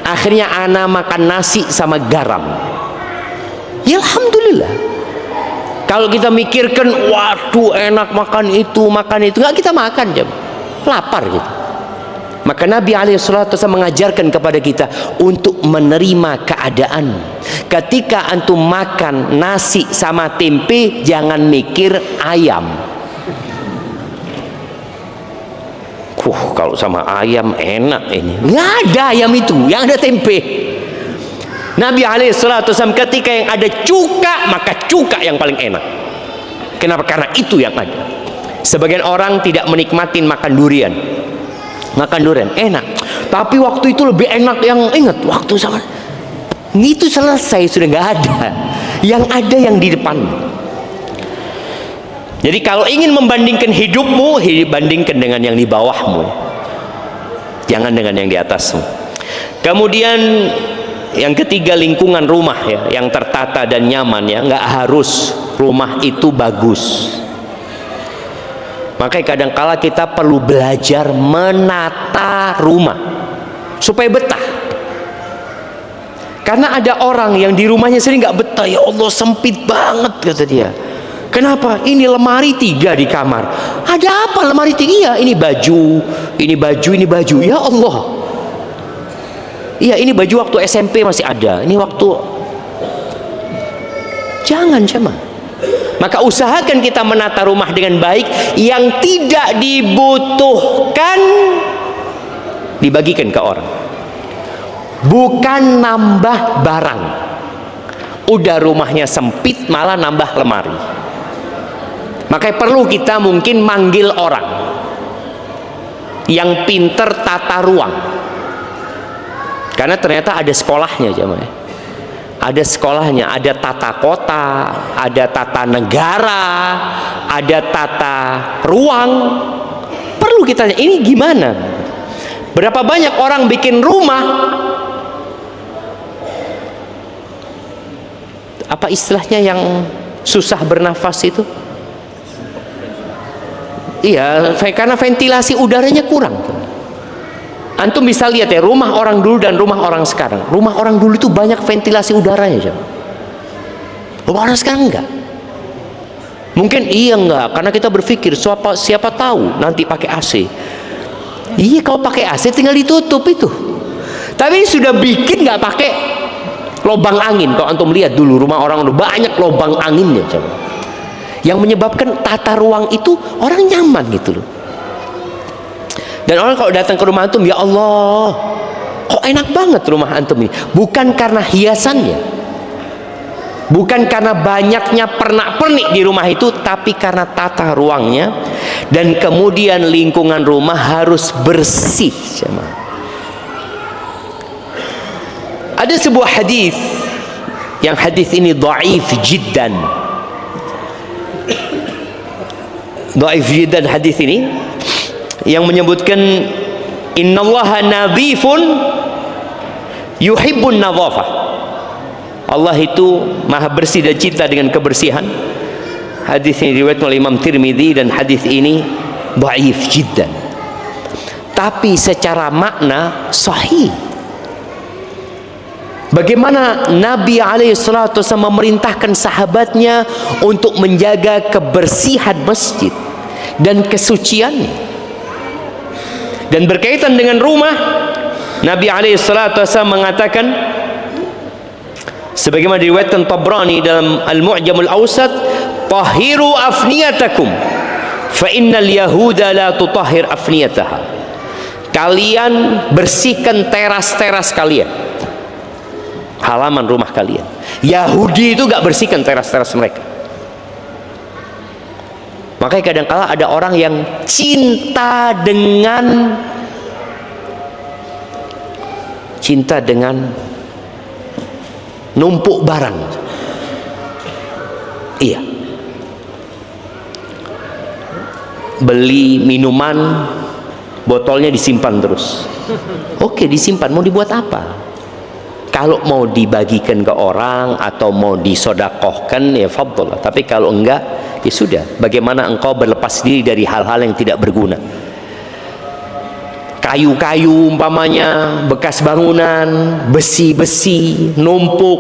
Akhirnya anak makan nasi sama garam. Ya alhamdulillah. Kalau kita mikirkan, waduh enak makan itu, nggak kita makan jam, lapar gitu. Maka Nabi alaihissalatu wasallam mengajarkan kepada kita untuk menerima keadaan. Ketika antum makan nasi sama tempe, jangan mikir ayam. Kalau sama ayam enak ini. Nggak ada ayam itu, yang ada tempe. Nabi alaihissalatu wasallam ketika yang ada cuka, maka cuka yang paling enak. Kenapa? Karena itu yang ada. Sebagian orang tidak menikmati makan durian. Makan durian enak, tapi waktu itu lebih enak yang ingat waktu sama itu selesai, sudah nggak ada. Yang ada yang di depan. Jadi kalau ingin membandingkan hidupmu, bandingkan dengan yang di bawahmu, jangan dengan yang di atasmu. Kemudian yang ketiga, lingkungan rumah ya, yang tertata dan nyaman ya. Nggak harus rumah itu bagus. Makanya kadang-kala kita perlu belajar menata rumah supaya betah. Karena ada orang yang di rumahnya sendiri nggak betah. Ya Allah, sempit banget kata dia. Kenapa? Ini lemari 3 di kamar. Ada apa lemari 3? Ya ini baju, ini baju, ini baju. Ya Allah. Iya, ini baju waktu SMP masih ada. Ini waktu. Jangan. Maka usahakan kita menata rumah dengan baik. Yang tidak dibutuhkan dibagikan ke orang, bukan nambah barang. Udah rumahnya sempit malah nambah lemari. Makanya perlu kita mungkin manggil orang yang pinter tata ruang, karena ternyata ada sekolahnya jemaah. ada sekolahnya, ada tata kota, ada tata negara, ada tata ruang. Perlu kita tanya, ini gimana? Berapa banyak orang bikin rumah, apa istilahnya yang susah bernafas itu? Iya, karena ventilasi udaranya kurang. Antum bisa lihat ya, rumah orang dulu dan rumah orang sekarang. Rumah orang dulu itu banyak ventilasi udaranya, rumah orang sekarang enggak. Mungkin iya enggak, karena kita berpikir siapa tahu nanti pakai AC. Iya, kalau pakai AC tinggal ditutup itu. Tapi ini sudah bikin nggak pakai lubang angin. Kalau antum lihat dulu rumah orang dulu banyak lubang anginnya, coba. Yang menyebabkan tata ruang itu orang nyaman gitu loh. Dan orang kalau datang ke rumah antum, ya Allah, kok enak banget rumah antum ini. Bukan karena hiasannya, bukan karena banyaknya pernak-pernik di rumah itu, tapi karena tata ruangnya. Dan kemudian lingkungan rumah harus bersih. Ada sebuah hadis, yang hadis ini dhaif jiddan. Dhaif jiddan hadis ini, yang menyebutkan innallaha nadhifun yuhibbun nadhafah. Allah itu maha bersih dan cinta dengan kebersihan. Hadis ini diriwayatkan oleh Imam Tirmidzi dan hadis ini dhaif jiddan. Tapi secara makna sahih. Bagaimana Nabi alaihissalatu wasallam memerintahkan sahabatnya untuk menjaga kebersihan masjid dan kesuciannya. Dan berkaitan dengan rumah, Nabi alaihissalatu wasallam mengatakan, sebagaimana diriwayatkan Tabrani dalam Al-Mu'jamul Awsat, tahiru afniyatakum fa innal yahuda la tutahhir afniyataha. Kalian bersihkan teras-teras kalian, halaman rumah kalian. Yahudi itu gak bersihkan teras-teras mereka. Makanya kadang-kala ada orang yang cinta dengan numpuk barang. Iya. Beli minuman, botolnya disimpan terus. Oke, disimpan, mau dibuat apa? Kalau mau dibagikan ke orang atau mau disodakohkan, ya fadhol. Tapi kalau enggak, ya sudah. Bagaimana engkau berlepas diri dari hal-hal yang tidak berguna? Kayu-kayu umpamanya, bekas bangunan, besi-besi, numpuk.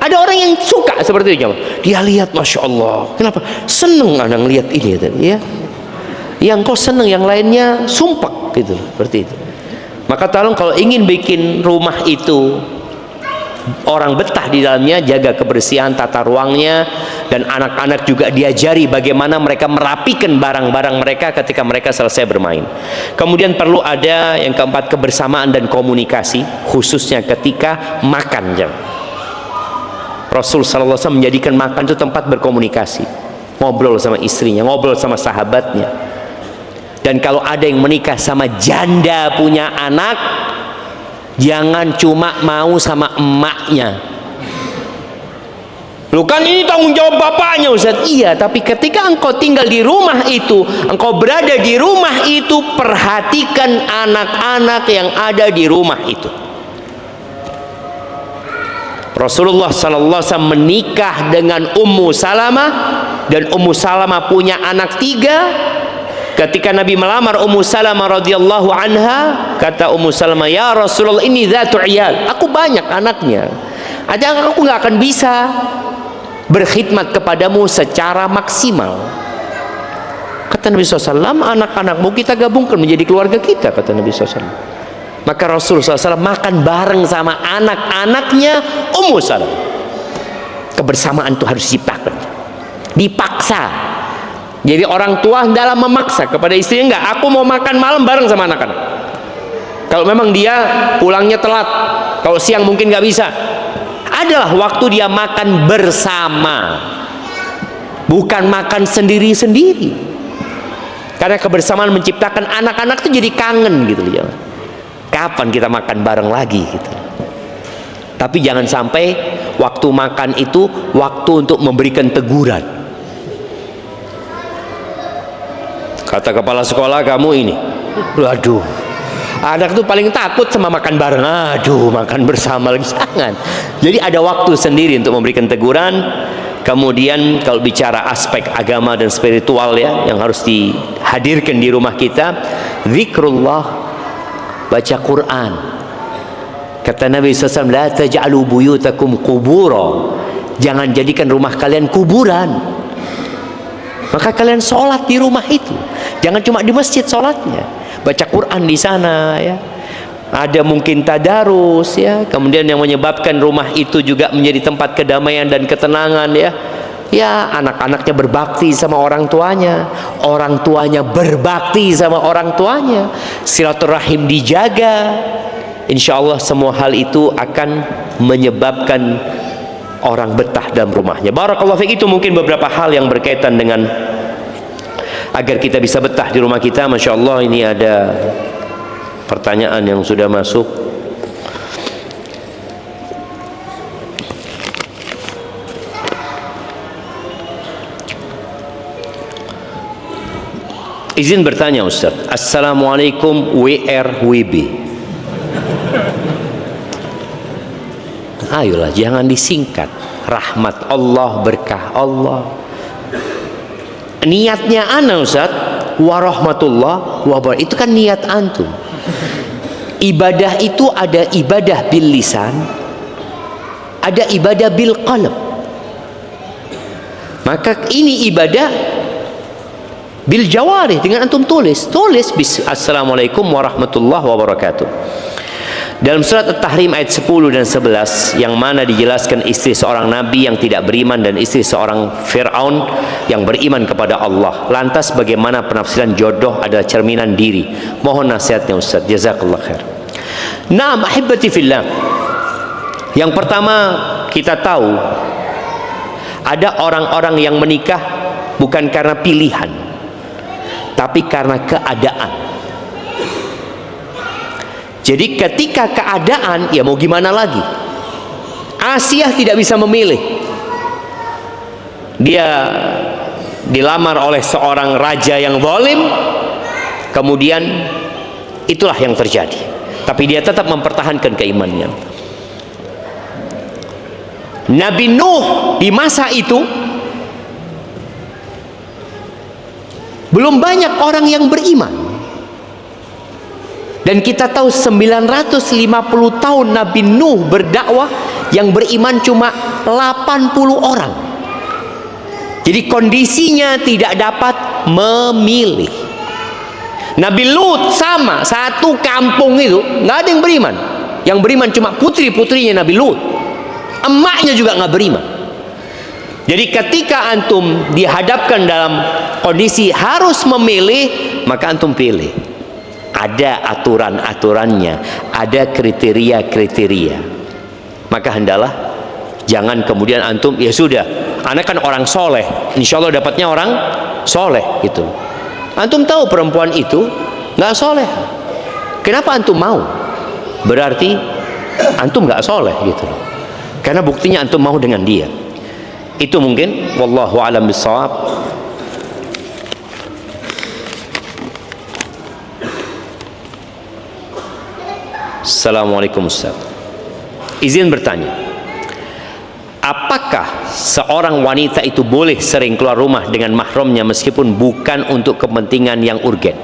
Ada orang yang suka seperti itu. Dia lihat, Masya Allah. Kenapa? Seneng anak lihat ini, ya. Yang kau seneng, yang lainnya sumpah, gitu. Seperti itu. Maka tolong kalau ingin bikin rumah itu orang betah di dalamnya, jaga kebersihan tata ruangnya, dan anak-anak juga diajari bagaimana mereka merapikan barang-barang mereka ketika mereka selesai bermain. Kemudian perlu ada yang keempat, kebersamaan dan komunikasi, khususnya ketika makan. Rasul sallallahu alaihi wasallam menjadikan makan itu tempat berkomunikasi, ngobrol sama istrinya, ngobrol sama sahabatnya. Dan kalau ada yang menikah sama janda punya anak, jangan cuma mau sama emaknya. Lu kan ini tanggung jawab bapaknya, Ustaz. Iya, tapi ketika engkau tinggal di rumah itu, engkau berada di rumah itu, perhatikan anak-anak yang ada di rumah itu. Rasulullah sallallahu alaihi wasallam menikah dengan Ummu Salamah, dan Ummu Salamah punya anak 3. Ketika Nabi melamar Ummu Salamah radhiyallahu anha, kata Ummu Salamah, ya Rasulullah, ini dzatu iyal, aku banyak anaknya, aja aku nggak akan bisa berkhidmat kepadamu secara maksimal. Kata Nabi SAW, anak-anakmu kita gabungkan menjadi keluarga kita, kata Nabi SAW. Maka Rasulullah SAW makan bareng sama anak-anaknya Ummu Salamah. Kebersamaan itu harus diciptakan, dipaksa. Jadi orang tua dalam memaksa kepada istrinya, enggak, aku mau makan malam bareng sama anak-anak. Kalau memang dia pulangnya telat, kalau siang mungkin nggak bisa, adalah waktu dia makan bersama, bukan makan sendiri-sendiri. Karena kebersamaan menciptakan anak-anak itu jadi kangen gitu loh. Kapan kita makan bareng lagi gitu. Tapi jangan sampai waktu makan itu waktu untuk memberikan teguran. Kata kepala sekolah, kamu ini, waduh, anak tuh paling takut sama makan bareng. Aduh, makan bersama lagi, jangan. Jadi ada waktu sendiri untuk memberikan teguran. Kemudian kalau bicara aspek agama dan spiritual ya, yang harus dihadirkan di rumah kita, zikrullah, baca Quran. Kata Nabi SAW, la taj'alu buyutakum qubura, jangan jadikan rumah kalian kuburan. Maka kalian sholat di rumah itu, jangan cuma di masjid sholatnya, baca Quran di sana ya. Ada mungkin tadarus ya, kemudian yang menyebabkan rumah itu juga menjadi tempat kedamaian dan ketenangan ya. Ya, anak-anaknya berbakti sama orang tuanya berbakti sama orang tuanya, silaturahim dijaga. Insya Allah semua hal itu akan menyebabkan orang betah dalam rumahnya. Barakallahu fiik. Itu mungkin beberapa hal yang berkaitan dengan agar kita bisa betah di rumah kita. Masya Allah, ini ada pertanyaan yang sudah masuk. Izin bertanya Ustaz, Assalamualaikum WRWB. Ayolah, jangan disingkat. Rahmat Allah, berkah Allah. Niatnya ana Ustaz, warahmatullah wabarakatuh, itu kan niat antum. Ibadah itu ada ibadah bil lisan, ada ibadah bil qalb. Maka ini ibadah bil jawarih, dengan antum tulis Assalamualaikum warahmatullahi wabarakatuh. Dalam surat At-Tahrim ayat 10 dan 11, yang mana dijelaskan istri seorang nabi yang tidak beriman dan istri seorang Fir'aun yang beriman kepada Allah. Lantas bagaimana penafsiran jodoh adalah cerminan diri? Mohon nasihatnya Ustaz, jazakallah khair. Naam ahibati fillah. Yang pertama, kita tahu ada orang-orang yang menikah bukan karena pilihan, tapi karena keadaan. Jadi ketika keadaan, ya mau gimana lagi? Asiyah tidak bisa memilih. Dia dilamar oleh seorang raja yang zalim, kemudian itulah yang terjadi. Tapi dia tetap mempertahankan keimanannya. Nabi Nuh di masa itu belum banyak orang yang beriman. Dan kita tahu 950 tahun Nabi Nuh berdakwah, yang beriman cuma 80 orang. Jadi kondisinya tidak dapat memilih. Nabi Lut sama, satu kampung itu nggak ada yang beriman. Yang beriman cuma putri-putrinya Nabi Lut. Emaknya juga nggak beriman. Jadi ketika antum dihadapkan dalam kondisi harus memilih, maka antum pilih. Ada aturan-aturannya, ada kriteria-kriteria. Maka hendaklah jangan kemudian antum, ya sudah, anak kan orang soleh, insya Allah dapatnya orang soleh gitu. Antum tahu perempuan itu nggak soleh, kenapa antum mau? Berarti antum nggak soleh gitu, karena buktinya antum mau dengan dia. Itu mungkin, wallahu a'lam bishawab. Assalamualaikum Ustaz. Izin bertanya, apakah seorang wanita itu boleh sering keluar rumah dengan mahramnya meskipun bukan untuk kepentingan yang urgen?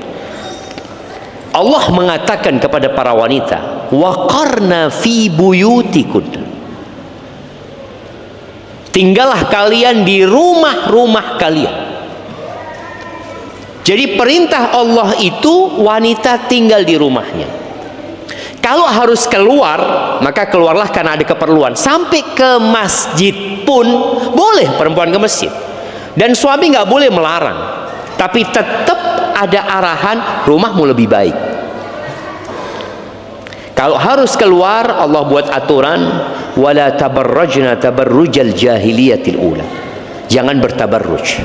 Allah mengatakan kepada para wanita, waqarna fi buyutikun, tinggallah kalian di rumah-rumah kalian. Jadi perintah Allah itu wanita tinggal di rumahnya. Kalau harus keluar, maka keluarlah karena ada keperluan. Sampai ke masjid pun boleh perempuan ke masjid. Dan suami nggak boleh melarang. Tapi tetap ada arahan, rumahmu lebih baik. Kalau harus keluar, Allah buat aturan, wala tabarrajna tabarrujal jahiliyatil ula. Jangan bertabarruj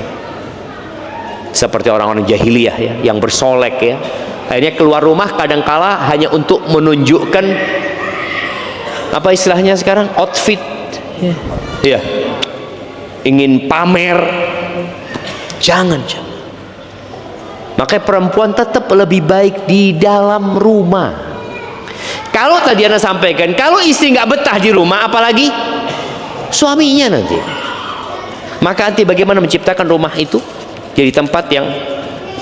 seperti orang-orang jahiliyah ya, yang bersolek ya. Akhirnya keluar rumah kadangkala hanya untuk menunjukkan apa istilahnya sekarang, outfit ya, ingin pamer, jangan. Makanya perempuan tetap lebih baik di dalam rumah. Kalau tadi Anda sampaikan, kalau istri nggak betah di rumah, apalagi suaminya nanti. Maka nanti bagaimana menciptakan rumah itu jadi tempat yang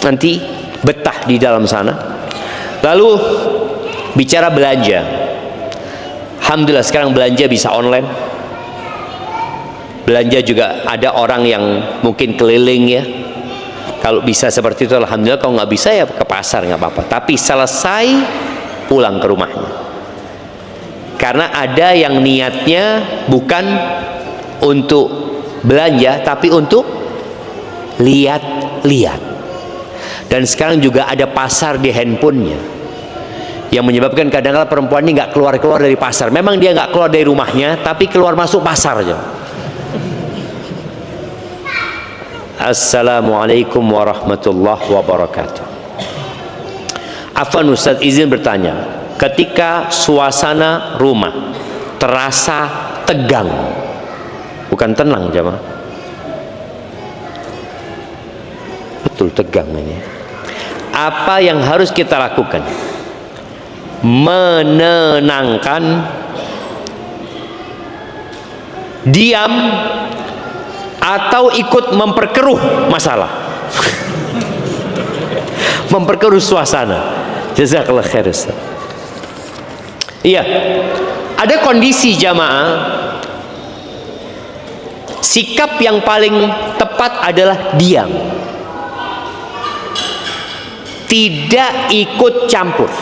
nanti betah di dalam sana. Lalu bicara belanja, alhamdulillah sekarang belanja bisa online. Belanja juga ada orang yang mungkin keliling ya. Kalau bisa seperti itu alhamdulillah, kalau nggak bisa ya ke pasar nggak apa-apa. Tapi selesai pulang ke rumahnya. Karena ada yang niatnya bukan untuk belanja tapi untuk lihat-lihat. Dan sekarang juga ada pasar di handphonenya, yang menyebabkan kadang-kadang perempuan ini nggak keluar-keluar dari pasar. Memang dia nggak keluar dari rumahnya, tapi keluar masuk pasar aja. Assalamualaikum warahmatullahi wabarakatuh. Afwan Ustaz, izin bertanya, ketika suasana rumah terasa tegang, bukan tenang jemaah, betul tegang ini, apa yang harus kita lakukan? Menenangkan, diam, atau ikut memperkeruh masalah? Memperkeruh suasana. Jazakallah khair Ustaz. Iya, ada kondisi jamaah, sikap yang paling tepat adalah diam, tidak ikut campur.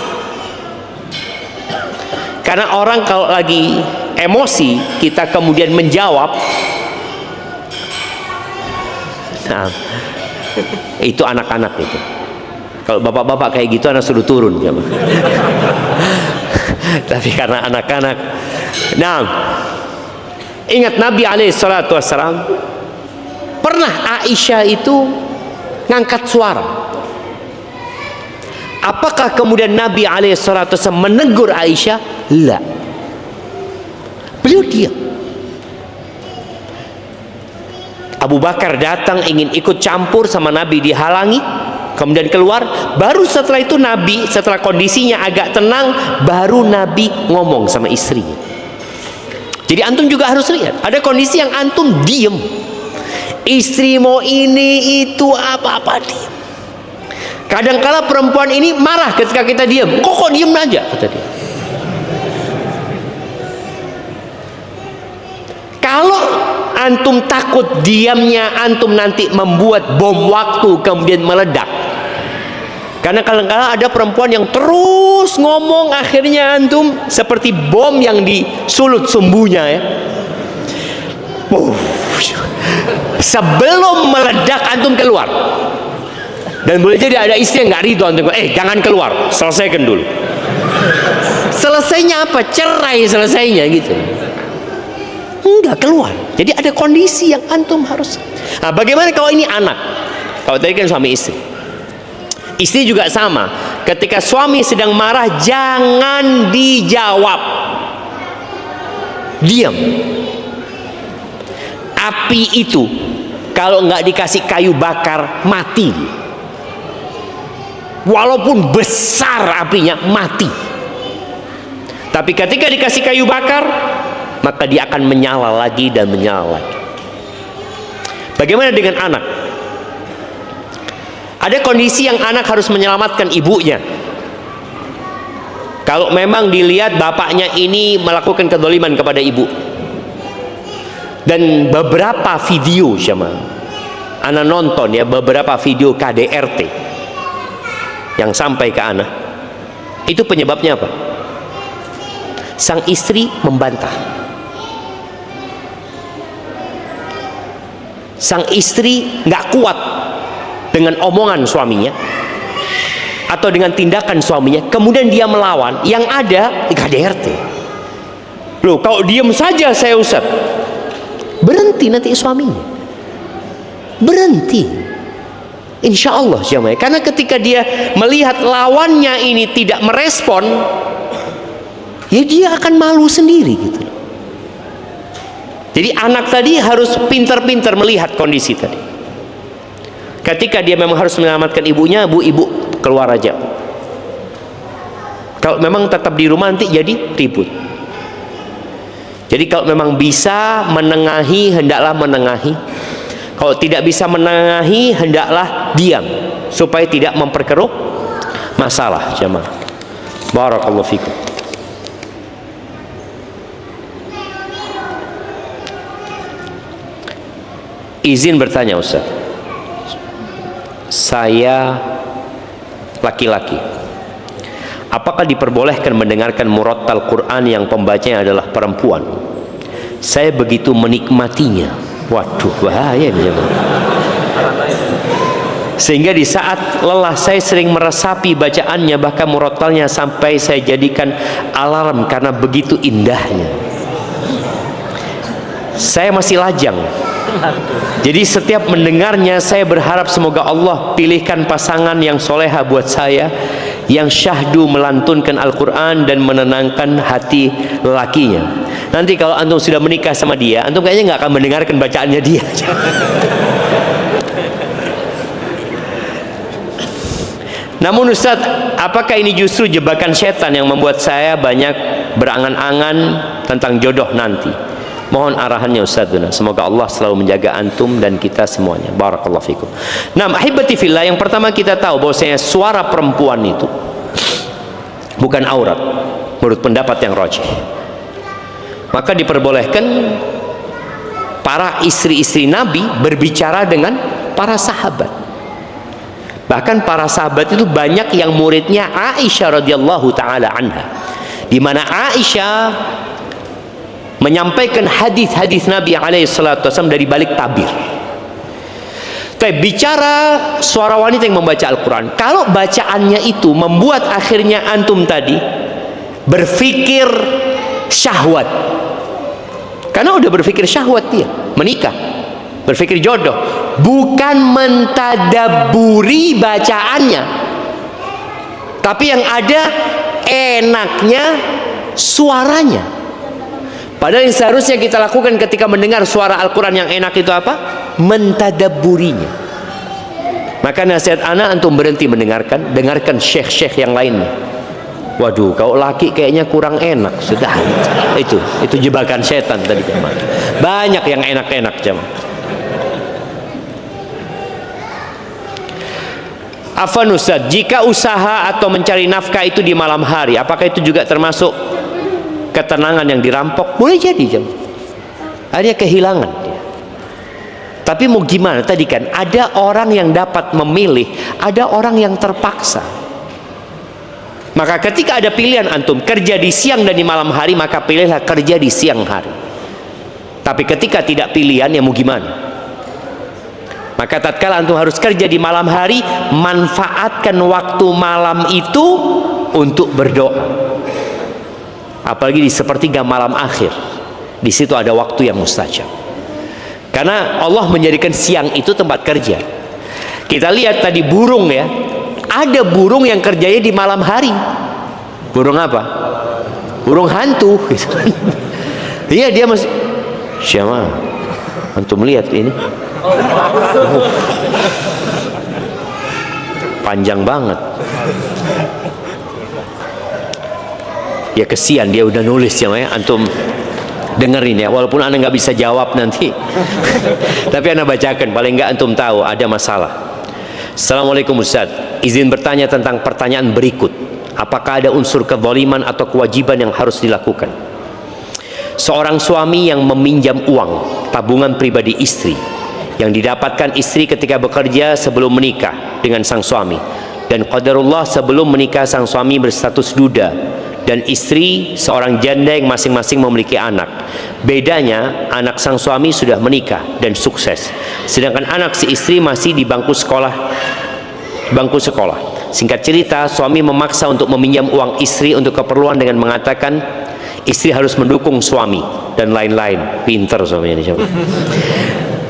Karena orang kalau lagi emosi, kita kemudian menjawab, nah, itu anak-anak itu. Kalau bapak-bapak kayak gitu, anak suruh turun ya. Tapi karena anak-anak, nah, ingat Nabi SAW pernah Aisyah itu ngangkat suara. Apakah kemudian Nabi SAW menegur Aisyah? La. Beliau diam. Abu Bakar datang ingin ikut campur sama Nabi, dihalangi, kemudian keluar. Baru setelah itu Nabi, setelah kondisinya agak tenang, baru Nabi ngomong sama istrinya. Jadi antum juga harus lihat, ada kondisi yang antum diem, istri mau ini itu apa-apa diem. Kadang-kala perempuan ini marah ketika kita diem. Kok diem aja, kata dia. Kalau antum takut diamnya antum nanti membuat bom waktu kemudian meledak. Karena kadang-kadang ada perempuan yang terus ngomong, akhirnya antum seperti bom yang disulut sumbunya ya. Sebelum meledak antum keluar. Dan boleh jadi ada istri yang nggak ridho, antum jangan keluar, selesaikan dulu. Selesainya apa? Cerai selesainya gitu. Enggak keluar. Jadi ada kondisi yang antum harus. Nah, bagaimana kalau ini anak? Kalau tadi kan suami istri. Istri juga sama. Ketika suami sedang marah, jangan dijawab. Diam. Api itu kalau nggak dikasih kayu bakar, mati. Walaupun besar apinya, mati. Tapi ketika dikasih kayu bakar, maka dia akan menyala lagi dan menyala lagi. Bagaimana dengan anak? Ada kondisi yang anak harus menyelamatkan ibunya. Kalau memang dilihat bapaknya ini melakukan kezaliman kepada ibu. Dan beberapa video sama anak nonton ya, beberapa video KDRT yang sampai ke anak. Itu penyebabnya apa? Sang istri membantah. Sang istri nggak kuat dengan omongan suaminya atau dengan tindakan suaminya, kemudian dia melawan. Yang ada KDRT. Loh, kalau diam saja saya Ustaz, berhenti nanti suaminya, berhenti insya Allah jamaah. Karena ketika dia melihat lawannya ini tidak merespon, ya dia akan malu sendiri gitu. Jadi anak tadi harus pintar-pintar melihat kondisi tadi. Ketika dia memang harus menyelamatkan ibunya, ibu keluar aja. Kalau memang tetap di rumah nanti jadi ribut. Jadi kalau memang bisa menengahi, hendaklah menengahi. Kalau tidak bisa menengahi, hendaklah diam supaya tidak memperkeruh masalah, jemaah. Barakallahu fikum. Izin bertanya Ustaz, saya laki-laki, apakah diperbolehkan mendengarkan murattal Quran yang pembacanya adalah perempuan? Saya begitu menikmatinya. Waduh, bahaya nih, sehingga di saat lelah saya sering meresapi bacaannya, bahkan murattalnya sampai saya jadikan alarm karena begitu indahnya. Saya masih lajang. Jadi setiap mendengarnya saya berharap semoga Allah pilihkan pasangan yang soleha buat saya, yang syahdu melantunkan Al-Quran dan menenangkan hati lelakinya. Nanti kalau antum sudah menikah sama dia, antum kayaknya nggak akan mendengarkan bacaannya dia. Namun Ustaz, apakah ini justru jebakan setan yang membuat saya banyak berangan-angan tentang jodoh nanti? Mohon arahannya Ustaz. Semoga Allah selalu menjaga antum dan kita semuanya. Barakallahu fikum. Nah, ahibati fillah, yang pertama kita tahu bahwasanya suara perempuan itu bukan aurat menurut pendapat yang rajih. Maka diperbolehkan para istri-istri Nabi berbicara dengan para sahabat. Bahkan para sahabat itu banyak yang muridnya Aisyah radhiyallahu taala anha, di mana Aisyah menyampaikan hadis-hadis Nabi alaihi salatu wasallam dari balik tabir. Bicara suara wanita yang membaca Al-Quran, kalau bacaannya itu membuat akhirnya antum tadi berpikir syahwat, karena udah berpikir syahwat, dia menikah, berpikir jodoh, bukan mentadaburi bacaannya, tapi yang ada enaknya suaranya. Padahal yang seharusnya kita lakukan ketika mendengar suara Al-Quran yang enak itu apa? Mentadaburinya. Maka nasihat anak, antum berhenti mendengarkan, dengarkan syekh-syekh yang lainnya. Waduh, kalau laki kayaknya kurang enak. Sudah, itu jebakan setan tadi, jemaah. Banyak yang enak-enak, jemaah. Afwan Ustaz, jika usaha atau mencari nafkah itu di malam hari, apakah itu juga termasuk ketenangan yang dirampok? Boleh jadi, jemaah. Ada kehilangan. Tapi mau gimana? Tadi kan ada orang yang dapat memilih, ada orang yang terpaksa. Maka ketika ada pilihan antum kerja di siang dan di malam hari, maka pilihlah kerja di siang hari. Tapi ketika tidak pilihan, ya mau gimana? Maka tatkala antum harus kerja di malam hari, manfaatkan waktu malam itu untuk berdoa. Apalagi di sepertiga malam akhir, di situ ada waktu yang mustajab. Karena Allah menjadikan siang itu tempat kerja. Kita lihat tadi burung, ya, ada burung yang kerjanya di malam hari. Burung apa? Burung hantu. Iya, dia masih. Siapa? Antum lihat ini. Panjang banget. Ya kesian, dia udah nulis, ya, antum dengerin ya, walaupun anda nggak bisa jawab nanti. Tapi anda bacakan, paling nggak antum tahu ada masalah. Assalamualaikum Ustaz, izin bertanya tentang pertanyaan berikut. Apakah ada unsur kezaliman atau kewajiban yang harus dilakukan? Seorang suami yang meminjam uang tabungan pribadi istri yang didapatkan istri ketika bekerja sebelum menikah dengan sang suami, dan qadarullah sebelum menikah sang suami berstatus duda dan istri seorang janda yang masing-masing memiliki anak. Bedanya, anak sang suami sudah menikah dan sukses, sedangkan anak si istri masih di bangku sekolah. Singkat cerita, suami memaksa untuk meminjam uang istri untuk keperluan dengan mengatakan istri harus mendukung suami dan lain-lain. Pinter suaminya ini.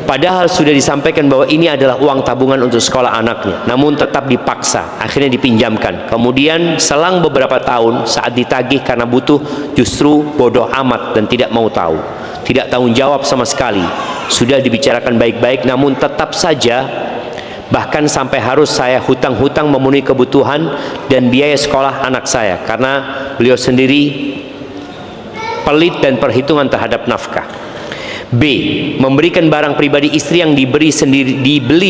Padahal sudah disampaikan bahwa ini adalah uang tabungan untuk sekolah anaknya, namun tetap dipaksa, akhirnya dipinjamkan. Kemudian selang beberapa tahun saat ditagih karena butuh, justru bodoh amat dan tidak mau tahu. tidak tanggung jawab sama sekali. Sudah dibicarakan baik-baik, namun tetap saja bahkan sampai harus saya hutang-hutang memenuhi kebutuhan dan biaya sekolah anak saya karena beliau sendiri pelit dan perhitungan terhadap nafkah. B. Memberikan barang pribadi istri yang dibeli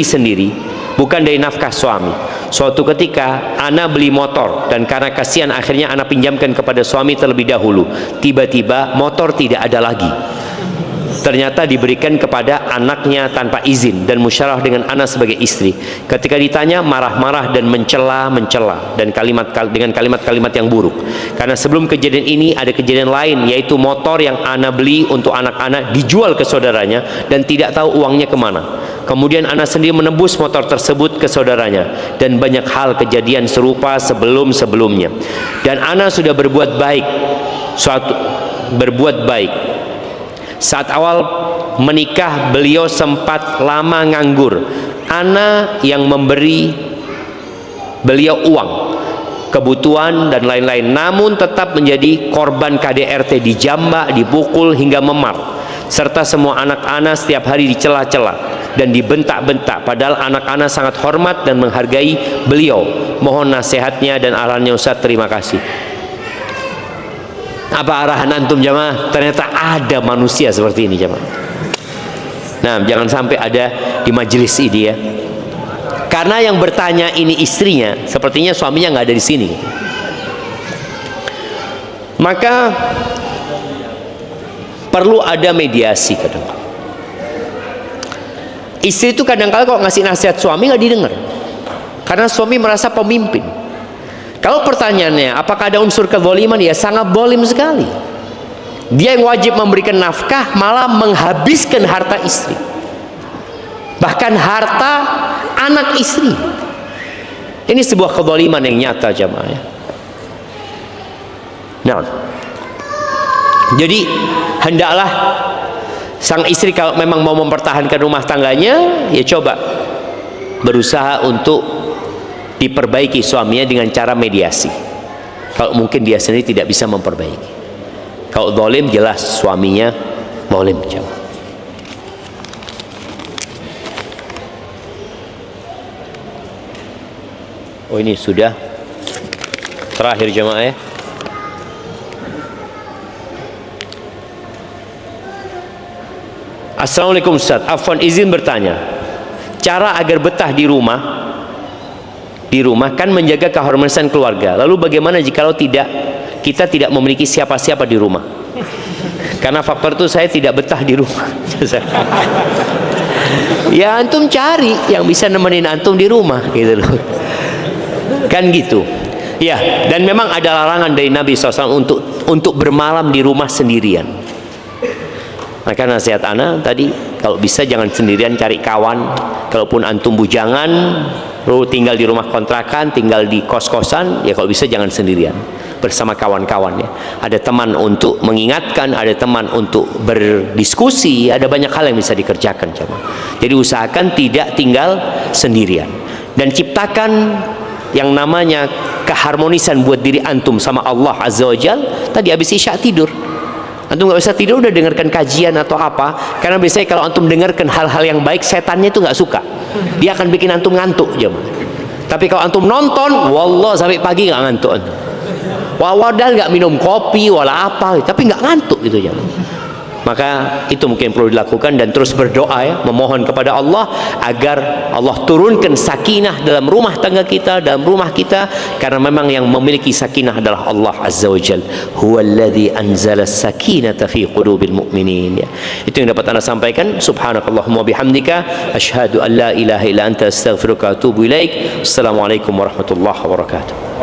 sendiri bukan dari nafkah suami. Suatu ketika ana beli motor dan karena kasihan akhirnya ana pinjamkan kepada suami terlebih dahulu. Tiba-tiba motor tidak ada lagi. Ternyata diberikan kepada anaknya tanpa izin dan musyawarah dengan ana sebagai istri. Ketika ditanya marah-marah dan mencela dan dengan kalimat-kalimat yang buruk. Karena sebelum kejadian ini ada kejadian lain, yaitu motor yang ana beli untuk anak-anak dijual ke saudaranya dan tidak tahu uangnya kemana. Kemudian ana sendiri menebus motor tersebut ke saudaranya dan banyak hal kejadian serupa sebelum-sebelumnya. Dan ana sudah berbuat baik. Saat awal menikah beliau sempat lama nganggur. Ana yang memberi beliau uang, kebutuhan dan lain-lain, namun tetap menjadi korban KDRT, dijambak, dipukul hingga memar, serta semua anak ana setiap hari dicela-cela dan dibentak-bentak, padahal anak-anak sangat hormat dan menghargai beliau. Mohon nasihatnya dan arahannya Ustaz, terima kasih. Apa arahan antum jamaah? Ternyata ada manusia seperti ini jamaah. Nah, jangan sampai ada di majelis ini ya. Karena yang bertanya ini istrinya, sepertinya suaminya nggak ada di sini. Maka perlu ada mediasi kadang. Istri itu kadang-kala kok ngasih nasihat suami nggak didengar, karena suami merasa pemimpin. Kalau pertanyaannya apakah ada unsur kezaliman, ya sangat zalim sekali. Dia yang wajib memberikan nafkah malah menghabiskan harta istri, bahkan harta anak istri. Ini sebuah kezaliman yang nyata jamaah ya. Nah, jadi hendaklah sang istri kalau memang mau mempertahankan rumah tangganya, ya coba berusaha untuk diperbaiki suaminya dengan cara mediasi. Kalau mungkin dia sendiri tidak bisa memperbaiki. Kalau zalim jelas suaminya zalim. Oh, ini sudah terakhir jemaah ya. Assalamualaikum Ustaz, afwan izin bertanya, cara agar betah di rumah kan menjaga kehormatan keluarga. Lalu bagaimana jikalau kita tidak memiliki siapa-siapa di rumah? Karena faktor itu saya tidak betah di rumah. Ya antum cari yang bisa nemenin antum di rumah gitu loh. Kan gitu. Ya, dan memang ada larangan dari Nabi SAW untuk bermalam di rumah sendirian. Maka nasihat ana tadi, kalau bisa jangan sendirian, cari kawan. Kalaupun antum bujangan, lu tinggal di rumah kontrakan, tinggal di kos-kosan, ya kalau bisa jangan sendirian, bersama kawan-kawan ya. Ada teman untuk mengingatkan, ada teman untuk berdiskusi, ada banyak hal yang bisa dikerjakan coba. Jadi usahakan tidak tinggal sendirian dan ciptakan yang namanya keharmonisan buat diri antum sama Allah Azza wa Jal. Tadi habis isya tidur, antum nggak bisa tidur udah dengarkan kajian atau apa, karena biasanya kalau antum dengarkan hal-hal yang baik, setannya itu nggak suka, dia akan bikin antum ngantuk jemaah. Tapi kalau antum nonton, wallah sampai pagi nggak ngantuk antum. Wawadal nggak minum kopi wala apa, tapi nggak ngantuk gitu jemaah. Maka itu mungkin perlu dilakukan dan terus berdoa ya, memohon kepada Allah agar Allah turunkan sakinah dalam rumah tangga kita, dalam rumah kita, karena memang yang memiliki sakinah adalah Allah Azza wa Jal. Huwallazi anzala sakinata fi qulubil mu'minin ya. Itu yang dapat Anda sampaikan. Subhanakallahumma bihamdika asyhadu an la ilaha illa anta astaghfiruka wa atubu ilaik. Assalamualaikum warahmatullahi wabarakatuh.